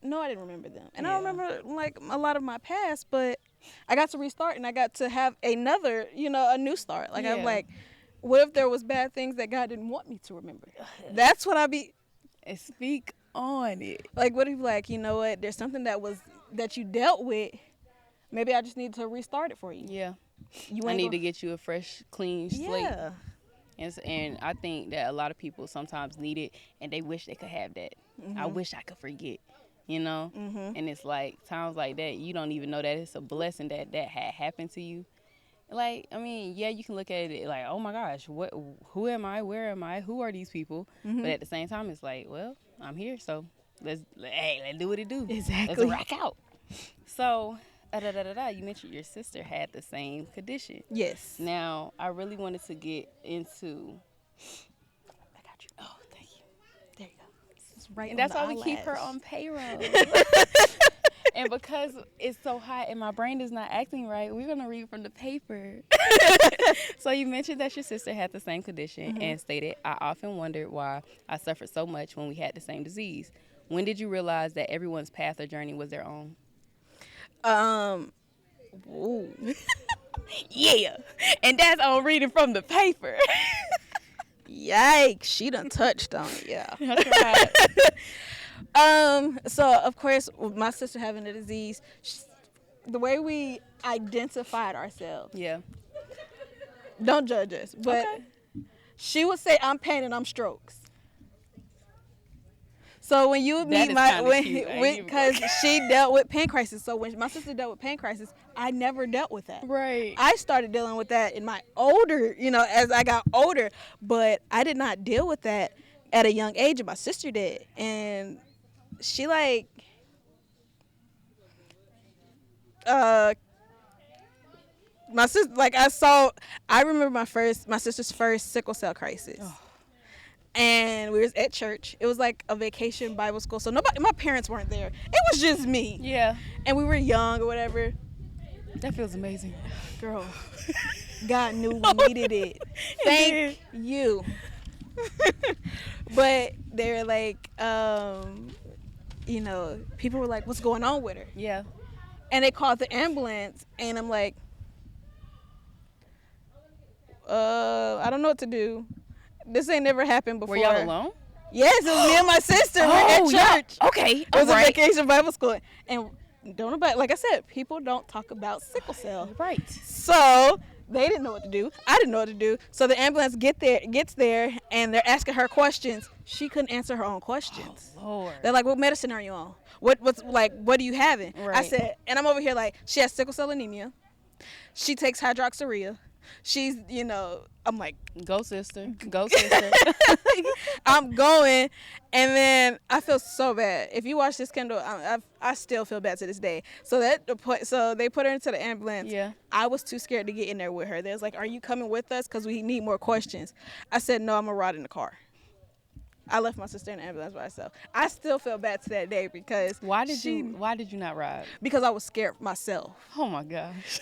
No, I didn't remember them, and I don't remember like a lot of my past. But I got to restart, and I got to have another, a new start. Like I'm like, what if there was bad things that God didn't want me to remember? That's what I be. And speak on it. Like, what if, like, you know what? There's something that you dealt with. Maybe I just need to restart it for you. Yeah. I need to get you a fresh, clean slate. Yeah. And I think that a lot of people sometimes need it, and they wish they could have that. Mm-hmm. I wish I could forget, Mm-hmm. And it's like times like that, you don't even know that it's a blessing that had happened to you. Like, I mean, yeah, you can look at it like, oh my gosh, who am I? Where am I? Who are these people? Mm-hmm. But at the same time, it's like, well, I'm here, so let's do what it do. Exactly. Let's rock out. So, you mentioned your sister had the same condition. Yes. Now, I really wanted to get into. I got you. Oh, thank you. There you go. This is right. And that's why we keep her on payroll. And because it's so hot and my brain is not acting right, we're going to read from the paper. So you mentioned that your sister had the same condition and stated, I often wondered why I suffered so much when we had the same disease. When did you realize that everyone's path or journey was their own? Ooh. Yeah. And that's on reading from the paper. Yikes. She done touched on it. Yeah. That's right. So of course, with my sister having the disease, the way we identified ourselves. Yeah. Don't judge us, but she would say, "I'm pain and I'm strokes." So when you meet because she dealt with pain crisis. So when my sister dealt with pain crisis, I never dealt with that. Right. I started dealing with that in my older, as I got older, but I did not deal with that at a young age, and my sister did. And she my sister, I remember my sister's first sickle cell crisis. Oh. And we was at church. It was like a vacation Bible school. So my parents weren't there. It was just me. Yeah. And we were young or whatever. That feels amazing. Girl, God knew we needed it. Thank you. But they were like, people were like, what's going on with her? Yeah. And they called the ambulance, and I'm like, I don't know what to do. This ain't never happened before. Were y'all alone? Yes, it was me and my sister. We're at church. Yeah. Okay. It was a vacation Bible school. And like I said, people don't talk about sickle cell. Right. So they didn't know what to do. I didn't know what to do. So the ambulance gets there, and they're asking her questions. She couldn't answer her own questions. Oh, Lord. They're like, what medicine are you on? What are you having? Right. I said, and I'm over here like, she has sickle cell anemia. She takes hydroxyurea. She's, I'm like, go sister. I'm going, and then I feel so bad. If you watch this, Kendall, I still feel bad to this day. So they put her into the ambulance. Yeah. I was too scared to get in there with her. They was like, "Are you coming with us? Because we need more questions." I said, "No, I'm gonna ride in the car." I left my sister in the ambulance by herself. I still feel bad to that day because why did you not ride? Because I was scared myself. Oh my gosh.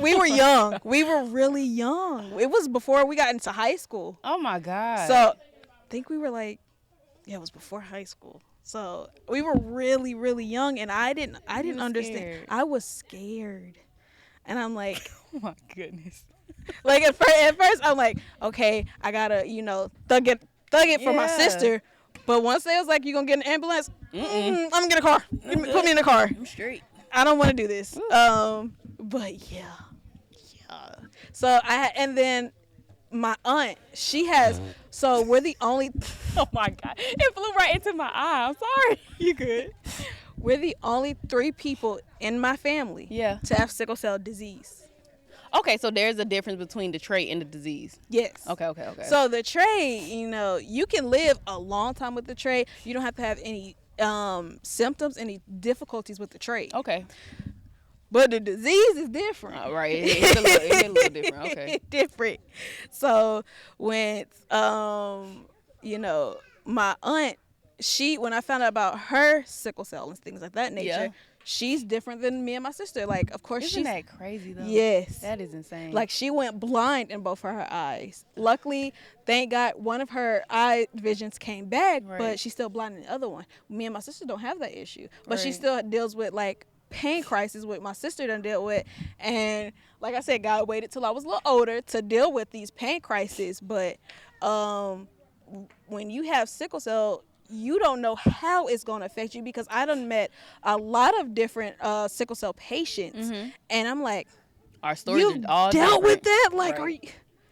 We were young. We were really young. It was before we got into high school. Oh my God. So I think we were it was before high school. So we were really, really young, and I didn't understand. Scared. I was scared. And I'm like, oh my goodness. Like at first I'm like, okay, I gotta, thug it for my sister. But once they was like, you gonna get an ambulance? I'm gonna get a car. Put me in the car. I'm straight. I don't want to do this. But yeah. So and then my aunt, she has. So we're the only. Oh my God! It flew right into my eye. I'm sorry. You good? We're the only 3 people in my family. Yeah. To have sickle cell disease. Okay, so there's a difference between the trait and the disease. Yes. Okay. So the trait, you can live a long time with the trait. You don't have to have any symptoms, any difficulties with the trait. Okay. but the disease is different. Right. It's a little different. Okay. Different. So when you know, my aunt, when I found out about her sickle cell and things like that nature, she's different than me and my sister. Like, of course, Isn't that crazy though? Yes. That is insane. Like, she went blind in both of her eyes. Luckily, thank God, one of her eye visions came back, but she's still blind in the other one. Me and my sister don't have that issue, but she still deals with like pain crisis with my sister done dealt with. And like I said, God waited till I was a little older to deal with these pain crises. But when you have sickle cell, you don't know how it's going to affect you, because I done met a lot of different sickle cell patients, and I'm like, our stories are all dealt different. with that? Like, are you?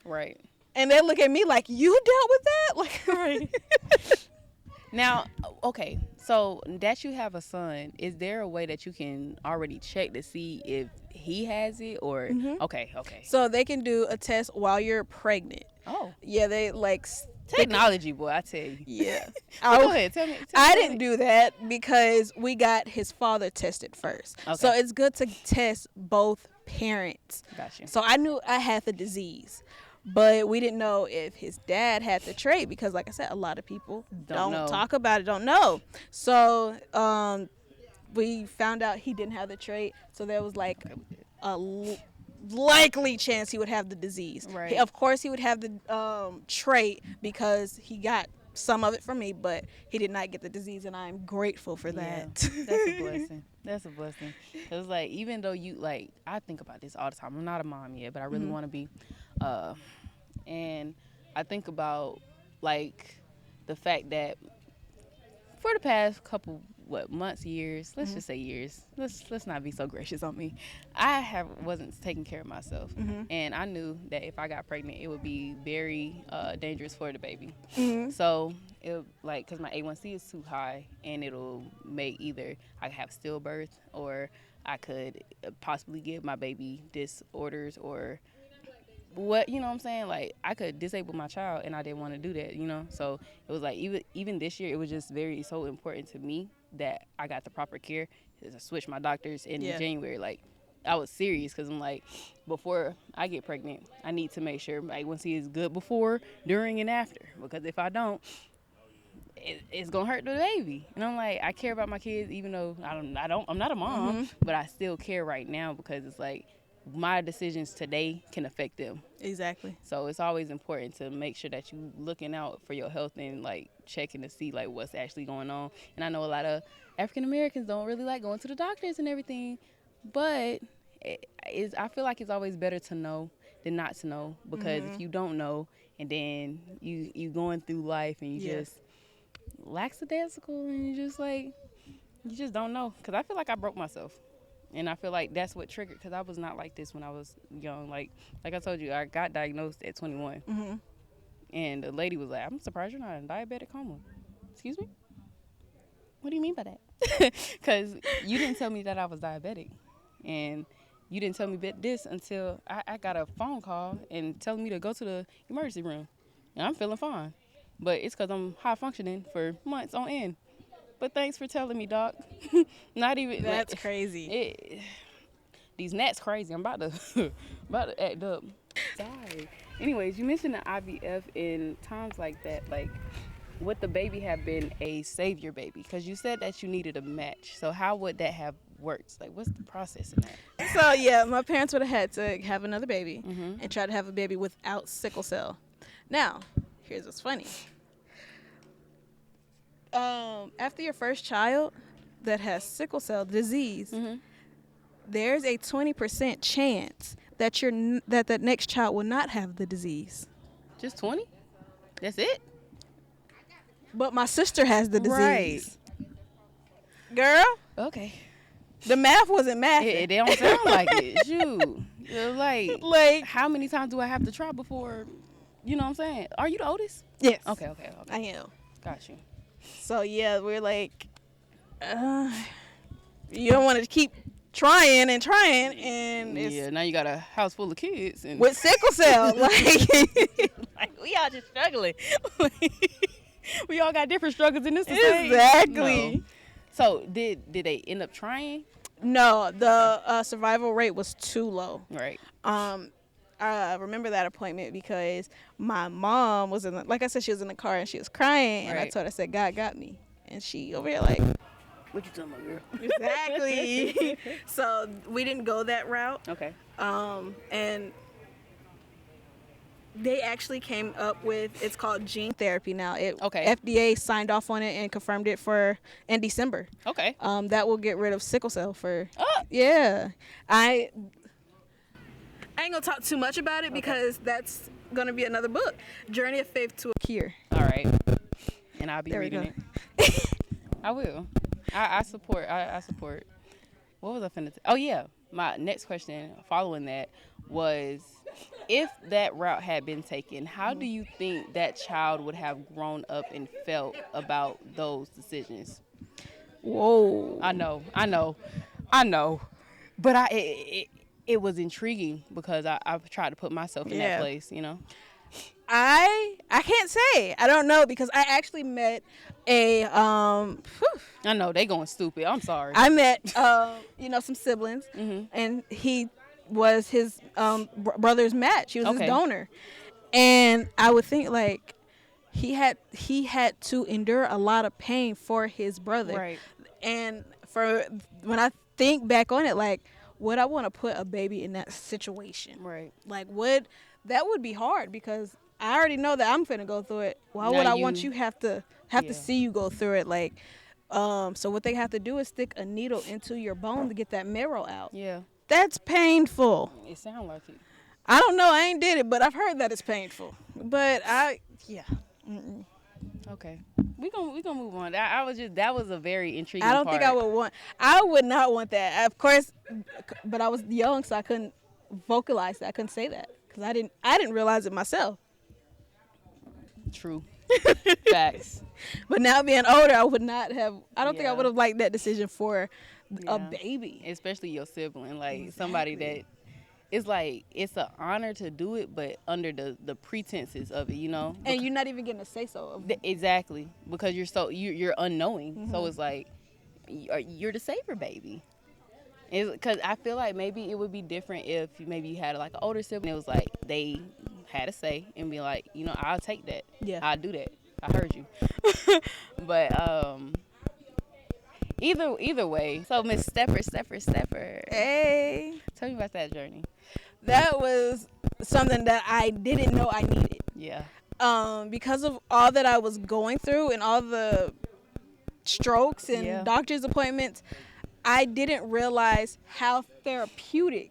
Right. And they look at me like, you dealt with that? Like, right. Now, okay, so that you have a son, is there a way that you can already check to see if he has it, or okay. So they can do a test while you're pregnant. Oh. Yeah, they like technology, boy, I tell you. Yeah. Go ahead, tell me. I didn't do that because we got his father tested first. Okay. So it's good to test both parents. Gotcha. So I knew I had the disease, but we didn't know if his dad had the trait, because like I said, a lot of people don't talk about it, don't know. So we found out he didn't have the trait, so there was like a likely chance he would have the disease. Right. Of course he would have the trait because he got some of it from me, but he did not get the disease, and I'm grateful for that. That's a blessing. That's a blessing. Because like, even though you like, I think about this all the time. I'm not a mom yet, but I really want to be. And I think about like the fact that for the past couple months, years, let's just say years, let's not be so gracious on me, I wasn't taking care of myself, and I knew that if I got pregnant, it would be very dangerous for the baby. So it, like, because my A1C is too high, and it'll make either I have stillbirth, or I could possibly give my baby disorders, or what, you know what I'm saying? Like, I could disable my child, and I didn't want to do that, you know? So it was like, even this year, it was just so important to me that I got the proper care. I switched my doctors in January. Like, I was serious, because I'm like, before I get pregnant, I need to make sure my A1C is good before, during, and after. Because if I don't, it's gonna hurt the baby. And I'm like, I care about my kids, even though I'm not a mom, but I still care right now, because it's like, my decisions today can affect them. Exactly. So it's always important to make sure that you looking out for your health, and like checking to see like what's actually going on. And I know a lot of African Americans don't really like going to the doctors and everything, but I feel like it's always better to know than not to know, because if you don't know, and then you going through life, and you just lackadaisical, and you just don't know. Because I feel like I broke myself. And I feel like that's what triggered, because I was not like this when I was young. Like I told you, I got diagnosed at 21. And the lady was like, I'm surprised you're not in diabetic coma. Excuse me? What do you mean by that? Because you didn't tell me that I was diabetic. And you didn't tell me this until I got a phone call and telling me to go to the emergency room. And I'm feeling fine. But it's because I'm high functioning for months on end. But thanks for telling me, doc. Not even. That's crazy. These gnats crazy. I'm about to act up. Sorry. Anyways, you mentioned the IVF in times like that. Like, would the baby have been a savior baby? Because you said that you needed a match. So how would that have worked? Like, what's the process in that? So yeah, my parents would have had to have another baby and try to have a baby without sickle cell. Now, here's what's funny. After your first child that has sickle cell disease, there's a 20% chance that that next child will not have the disease. Just 20? That's it? But my sister has the disease. Right. Girl? Okay. The math wasn't math. It don't sound like it. Shoot. Like, how many times do I have to try before, you know what I'm saying? Are you the oldest? Yes. Okay. I am. Got you. So yeah, we're like, you don't want to keep trying, and now you got a house full of kids and with sickle cell, like we all just struggling. We all got different struggles in this society. Exactly. No. So did they end up trying? No, the survival rate was too low. Right. I remember that appointment because my mom was like I said, she was in the car and she was crying, and I told her, I said, God got me, and she over here like, what you talking about, girl? Exactly. So we didn't go that route. Okay. And they actually came up with, it's called gene therapy now. FDA signed off on it and confirmed it in December. Okay. That will get rid of sickle cell yeah. I ain't gonna talk too much about it because that's gonna be another book. Journey of Faith to a Cure. All right. And I'll be reading it. I will. I support. I support. What was I finna say? Oh yeah. My next question following that was, if that route had been taken, how do you think that child would have grown up and felt about those decisions? Whoa. I know. But it was intriguing because I tried to put myself in that place, you know? I can't say. I don't know, because I actually met a I know they going stupid. I'm sorry. I met some siblings, and he was his brother's match. He was his donor, and I would think like he had to endure a lot of pain for his brother, right? And for when I think back on it, like, would I want to put a baby in that situation? Right. Like, that would be hard, because I already know that I'm finna go through it. Why would I want you have to see you go through it? Like, so what they have to do is stick a needle into your bone to get that marrow out. Yeah. That's painful. It sounds like it. I don't know. I ain't did it, but I've heard that it's painful. But Mm-mm. Okay. We gonna move on. That was a very intriguing I don't think I would not want that. Of course, but I was young, so I couldn't vocalize that. I couldn't say that because I didn't realize it myself. True. Facts. But now being older, I would not have. I don't think I would have liked that decision for a baby, especially your sibling, like somebody that. It's like, it's an honor to do it, but under the pretenses of it, you know? And you're not even getting a say-so. Exactly. Because you're unknowing. So it's like, you're the saver baby. Because I feel like maybe it would be different if maybe you had like an older sibling. It was like, they had a say and be like, I'll take that. Yeah. I'll do that. I heard you. But, either way. So Miss Stepper. Hey. Tell me about that journey. That was something that I didn't know I needed. Yeah. Because of all that I was going through and all the strokes and doctor's appointments, I didn't realize how therapeutic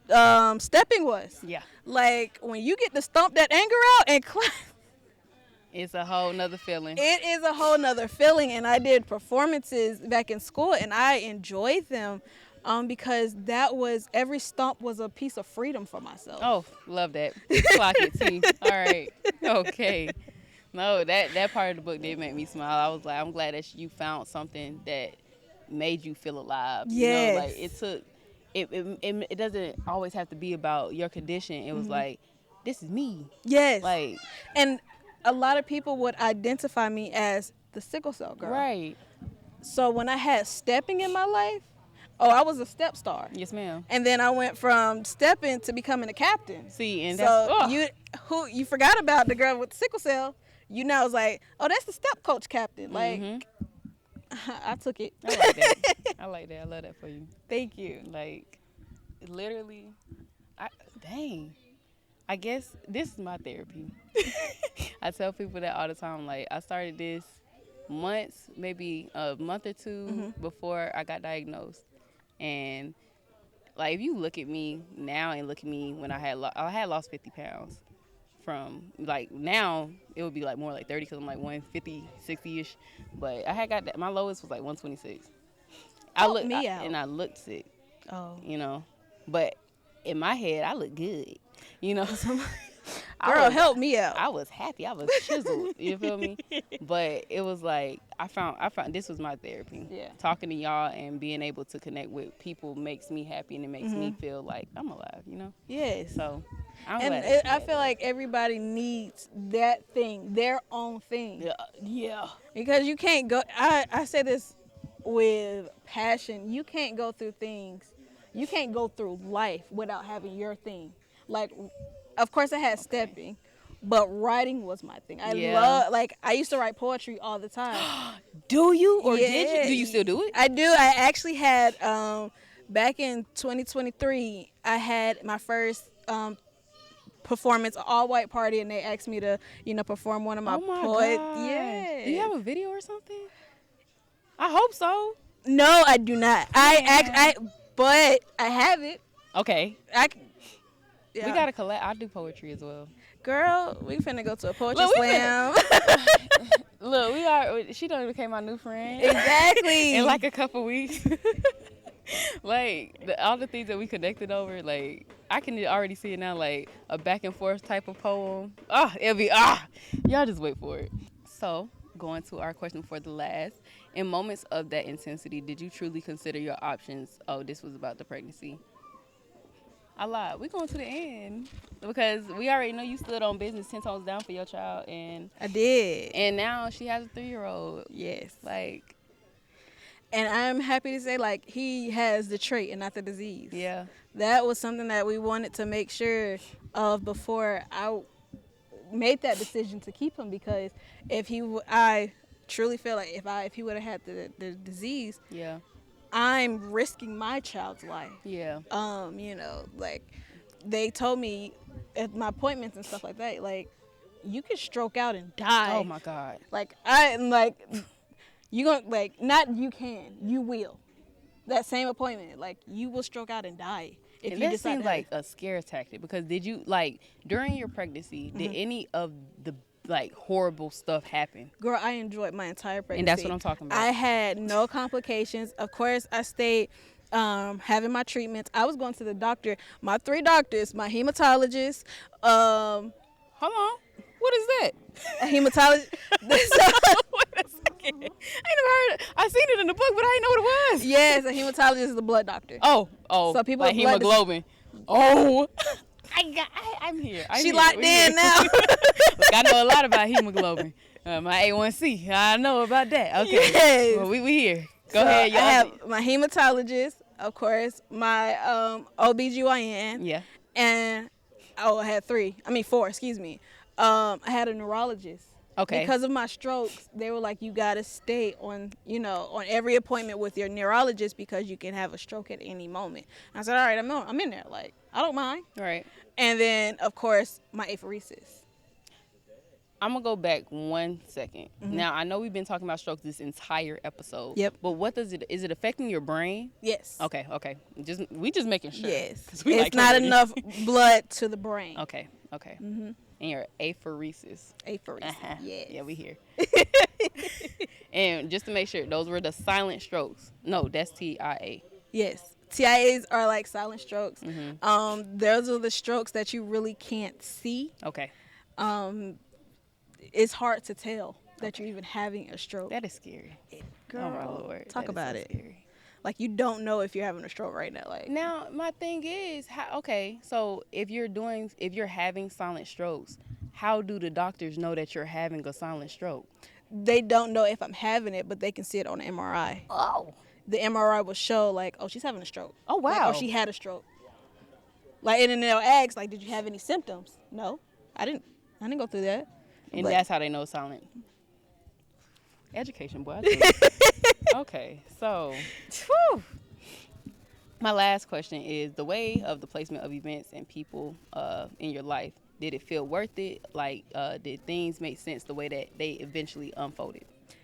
stepping was. Yeah. Like, when you get to stomp that anger out and clap. It's a whole nother feeling. It is a whole nother feeling. And I did performances back in school, and I enjoyed them. Because every stomp was a piece of freedom for myself. Oh, love that. Clock it too. All right. Okay. No, that part of the book did make me smile. I was like, I'm glad that you found something that made you feel alive. Yes. Like it doesn't always have to be about your condition. It was like, this is me. Yes. Like, and a lot of people would identify me as the sickle cell girl. Right. So when I had stepping in my life, I was a step star. Yes, ma'am. And then I went from stepping to becoming a captain. See, and so you forgot about the girl with sickle cell. You now was like, that's the step coach captain. Like, I took it. I like that. I like that. I love that for you. Thank you. Like, literally, I guess this is my therapy. I tell people that all the time. Like, I started this maybe a month or two before I got diagnosed. And like, if you look at me now and look at me when I had lost 50 pounds from, like, now it would be like more like 30 because I'm like 150, 60-ish. But I had got that, my lowest was like 126. I looked sick. Oh. But in my head, I look good. Girl, help me out. I was happy. I was chiseled. You feel me? But it was like, I found this was my therapy. Yeah. Talking to y'all and being able to connect with people makes me happy, and it makes me feel like I'm alive, Yes. So I feel like everybody needs that thing, their own thing. Yeah. Because you can't go, I say this with passion, you can't go through things. You can't go through life without having your thing. Like, of course, I had stepping, but writing was my thing. I love, like, I used to write poetry all the time. Do you or Yeah, did you? Do you still do it? I do. I actually had back in 2023, I had my first performance, all white party, and they asked me to, perform one of my poets. Yeah. Do you have a video or something? I hope so. No, I do not. But I have it. Okay. Yeah. We gotta collect. I do poetry as well. Girl, we finna go to a poetry slam. Look, we are. She done became my new friend. Exactly. In like a couple weeks. Like all the things that we connected over, like I can already see it now, like a back and forth type of poem. It'll be y'all just wait for it. So going to our question for the last. In moments of that intensity, did you truly consider your options? Oh, this was about the pregnancy. I lied. We're going to the end because we already know you stood on business 10 toes down for your child, and I did. And now she has a 3-year-old. Yes. Like, and I'm happy to say, like, he has the trait and not the disease. Yeah. That was something that we wanted to make sure of before I made that decision to keep him, because I truly feel like if he would have had the disease, yeah, I'm risking my child's life. Yeah. Like they told me at my appointments and stuff like that, like you could stroke out and die. Oh my God. You gonna, like, not you can, you will. That same appointment, like you will stroke out and die if and you that decide. Seems like a scare tactic, because did you, like, during your pregnancy, did any of the like horrible stuff happen? Girl, I enjoyed my entire pregnancy. And that's what I'm talking about. I had no complications. Of course, I stayed having my treatments. I was going to the doctor. My 3 doctors, my hematologist. Hold on. What is that? A hematologist. Wait a second. I ain't never heard it. I seen it in the book, but I didn't know what it was. Yes, a hematologist is a blood doctor. Oh. So people like hemoglobin. I'm here. She locked in now. Look, I know a lot about hemoglobin. My A1C. I know about that. Okay. Yes. Well, we here. Go ahead. I have my hematologist, of course, my OBGYN. Yeah. And I had 4, excuse me. I had a neurologist. Okay. Because of my strokes, they were like, you got to stay on every appointment with your neurologist, because you can have a stroke at any moment. And I said, all right, I'm in there. Like, I don't mind. Right. And then, of course, my apheresis. I'm going to go back 1 second. Mm-hmm. Now, I know we've been talking about strokes this entire episode. Yep. But what is it affecting your brain? Yes. Okay. We just making sure. Yes. It's not enough blood to the brain. Okay. Mm-hmm. And your apheresis. Yes. Yeah, we here. And just to make sure, those were the silent strokes. No, that's TIA. Yes. TIAs are like silent strokes. Mm-hmm. Those are the strokes that you really can't see. Okay. It's hard to tell that you're even having a stroke. That is scary. Girl, oh my Lord. Talk about it. Scary. Like, you don't know if you're having a stroke right now. Like, now my thing is, so if you're having silent strokes, how do the doctors know that you're having a silent stroke? They don't know if I'm having it, but they can see it on the MRI. Oh. The MRI will show, like, oh, she's having a stroke. Oh, wow. Like, or she had a stroke. Like, and then they'll ask, like, did you have any symptoms? No, I didn't go through that. And but that's how they know it's silent. Education, boy. Okay, so my last question is, the way of the placement of events and people in your life, did it feel worth it? Like, did things make sense the way that they eventually unfolded?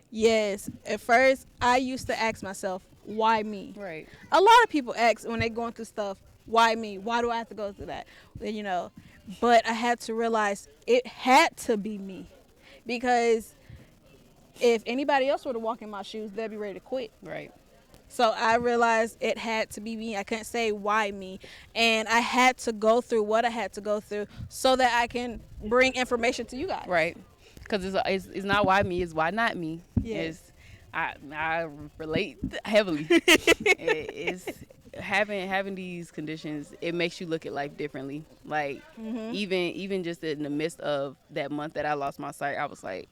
Yes. At first, I used to ask myself, why me? Right. A lot of people ask when they're going through stuff, why me? Why do I have to go through that? But I had to realize it had to be me, because if anybody else were to walk in my shoes, they'd be ready to quit. Right. So I realized it had to be me. I couldn't say why me. And I had to go through what I had to go through so that I can bring information to you guys. Right. Because it's not why me, it's why not me. Yes. I relate heavily. It's having these conditions, it makes you look at life differently. Like, even just in the midst of that month that I lost my sight, I was like,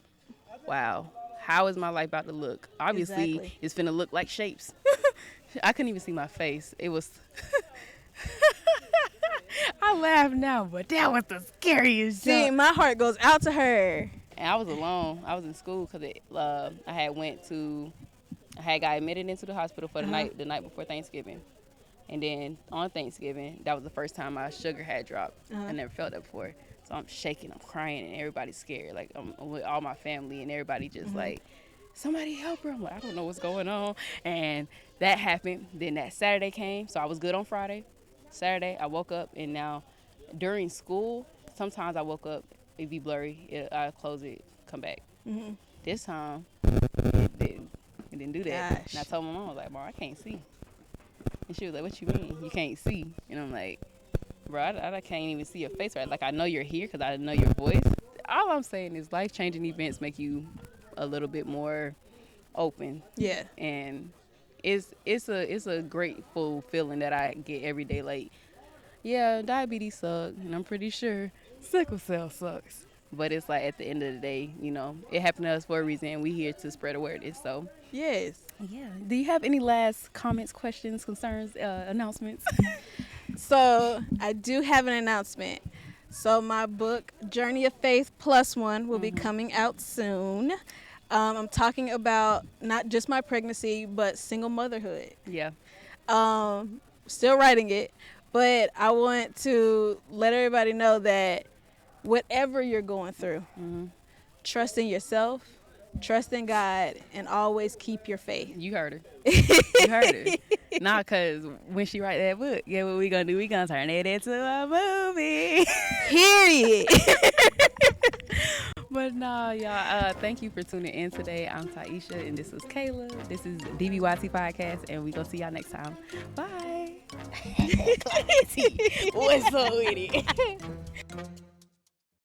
wow, how is my life about to look? Obviously, Exactly. it's finna look like shapes. I couldn't even see my face. It was. I laugh now, but that was the scariest. See, my heart goes out to her. And I was alone. I was in school because I had got admitted into the hospital for the night before Thanksgiving. And then on Thanksgiving, that was the first time my sugar had dropped. I never felt that before. So I'm shaking, I'm crying, and everybody's scared. Like, I'm with all my family, and everybody just like, somebody help her. I'm like, I don't know what's going on. And that happened. Then that Saturday came, so I was good on Friday. Saturday, I woke up, and now during school, sometimes I woke up, it'd be blurry. I close it, come back. This time, it didn't do that. Gosh. And I told my mom, I was like, Mom, I can't see. And she was like, what you mean? You can't see? And I'm like, bro, I can't even see your face right. Like, I know you're here because I know your voice. All I'm saying is life-changing events make you a little bit more open. Yeah. And it's a grateful feeling that I get every day. Like, yeah, diabetes sucks, and I'm pretty sure sickle cell sucks. But it's like, at the end of the day, you know, it happened to us for a reason, and we're here to spread awareness. So, Yes. yeah. Do you have any last comments, questions, concerns, announcements? So I do have an announcement. So my book, Journey of Faith Plus One, will be coming out soon. I'm talking about not just my pregnancy, but single motherhood. Yeah. Still writing it, but I want to let everybody know that whatever you're going through, trust in yourself, trust in God, and always keep your faith. You heard her. You heard her. Nah, because when she write that book, yeah, what we gonna do? We gonna turn it into a movie. Period. But nah, y'all, thank you for tuning in today. I'm Taisha, and this was Kayla. This is DBYT Podcast, and we gonna see y'all next time. Bye. What's so with it?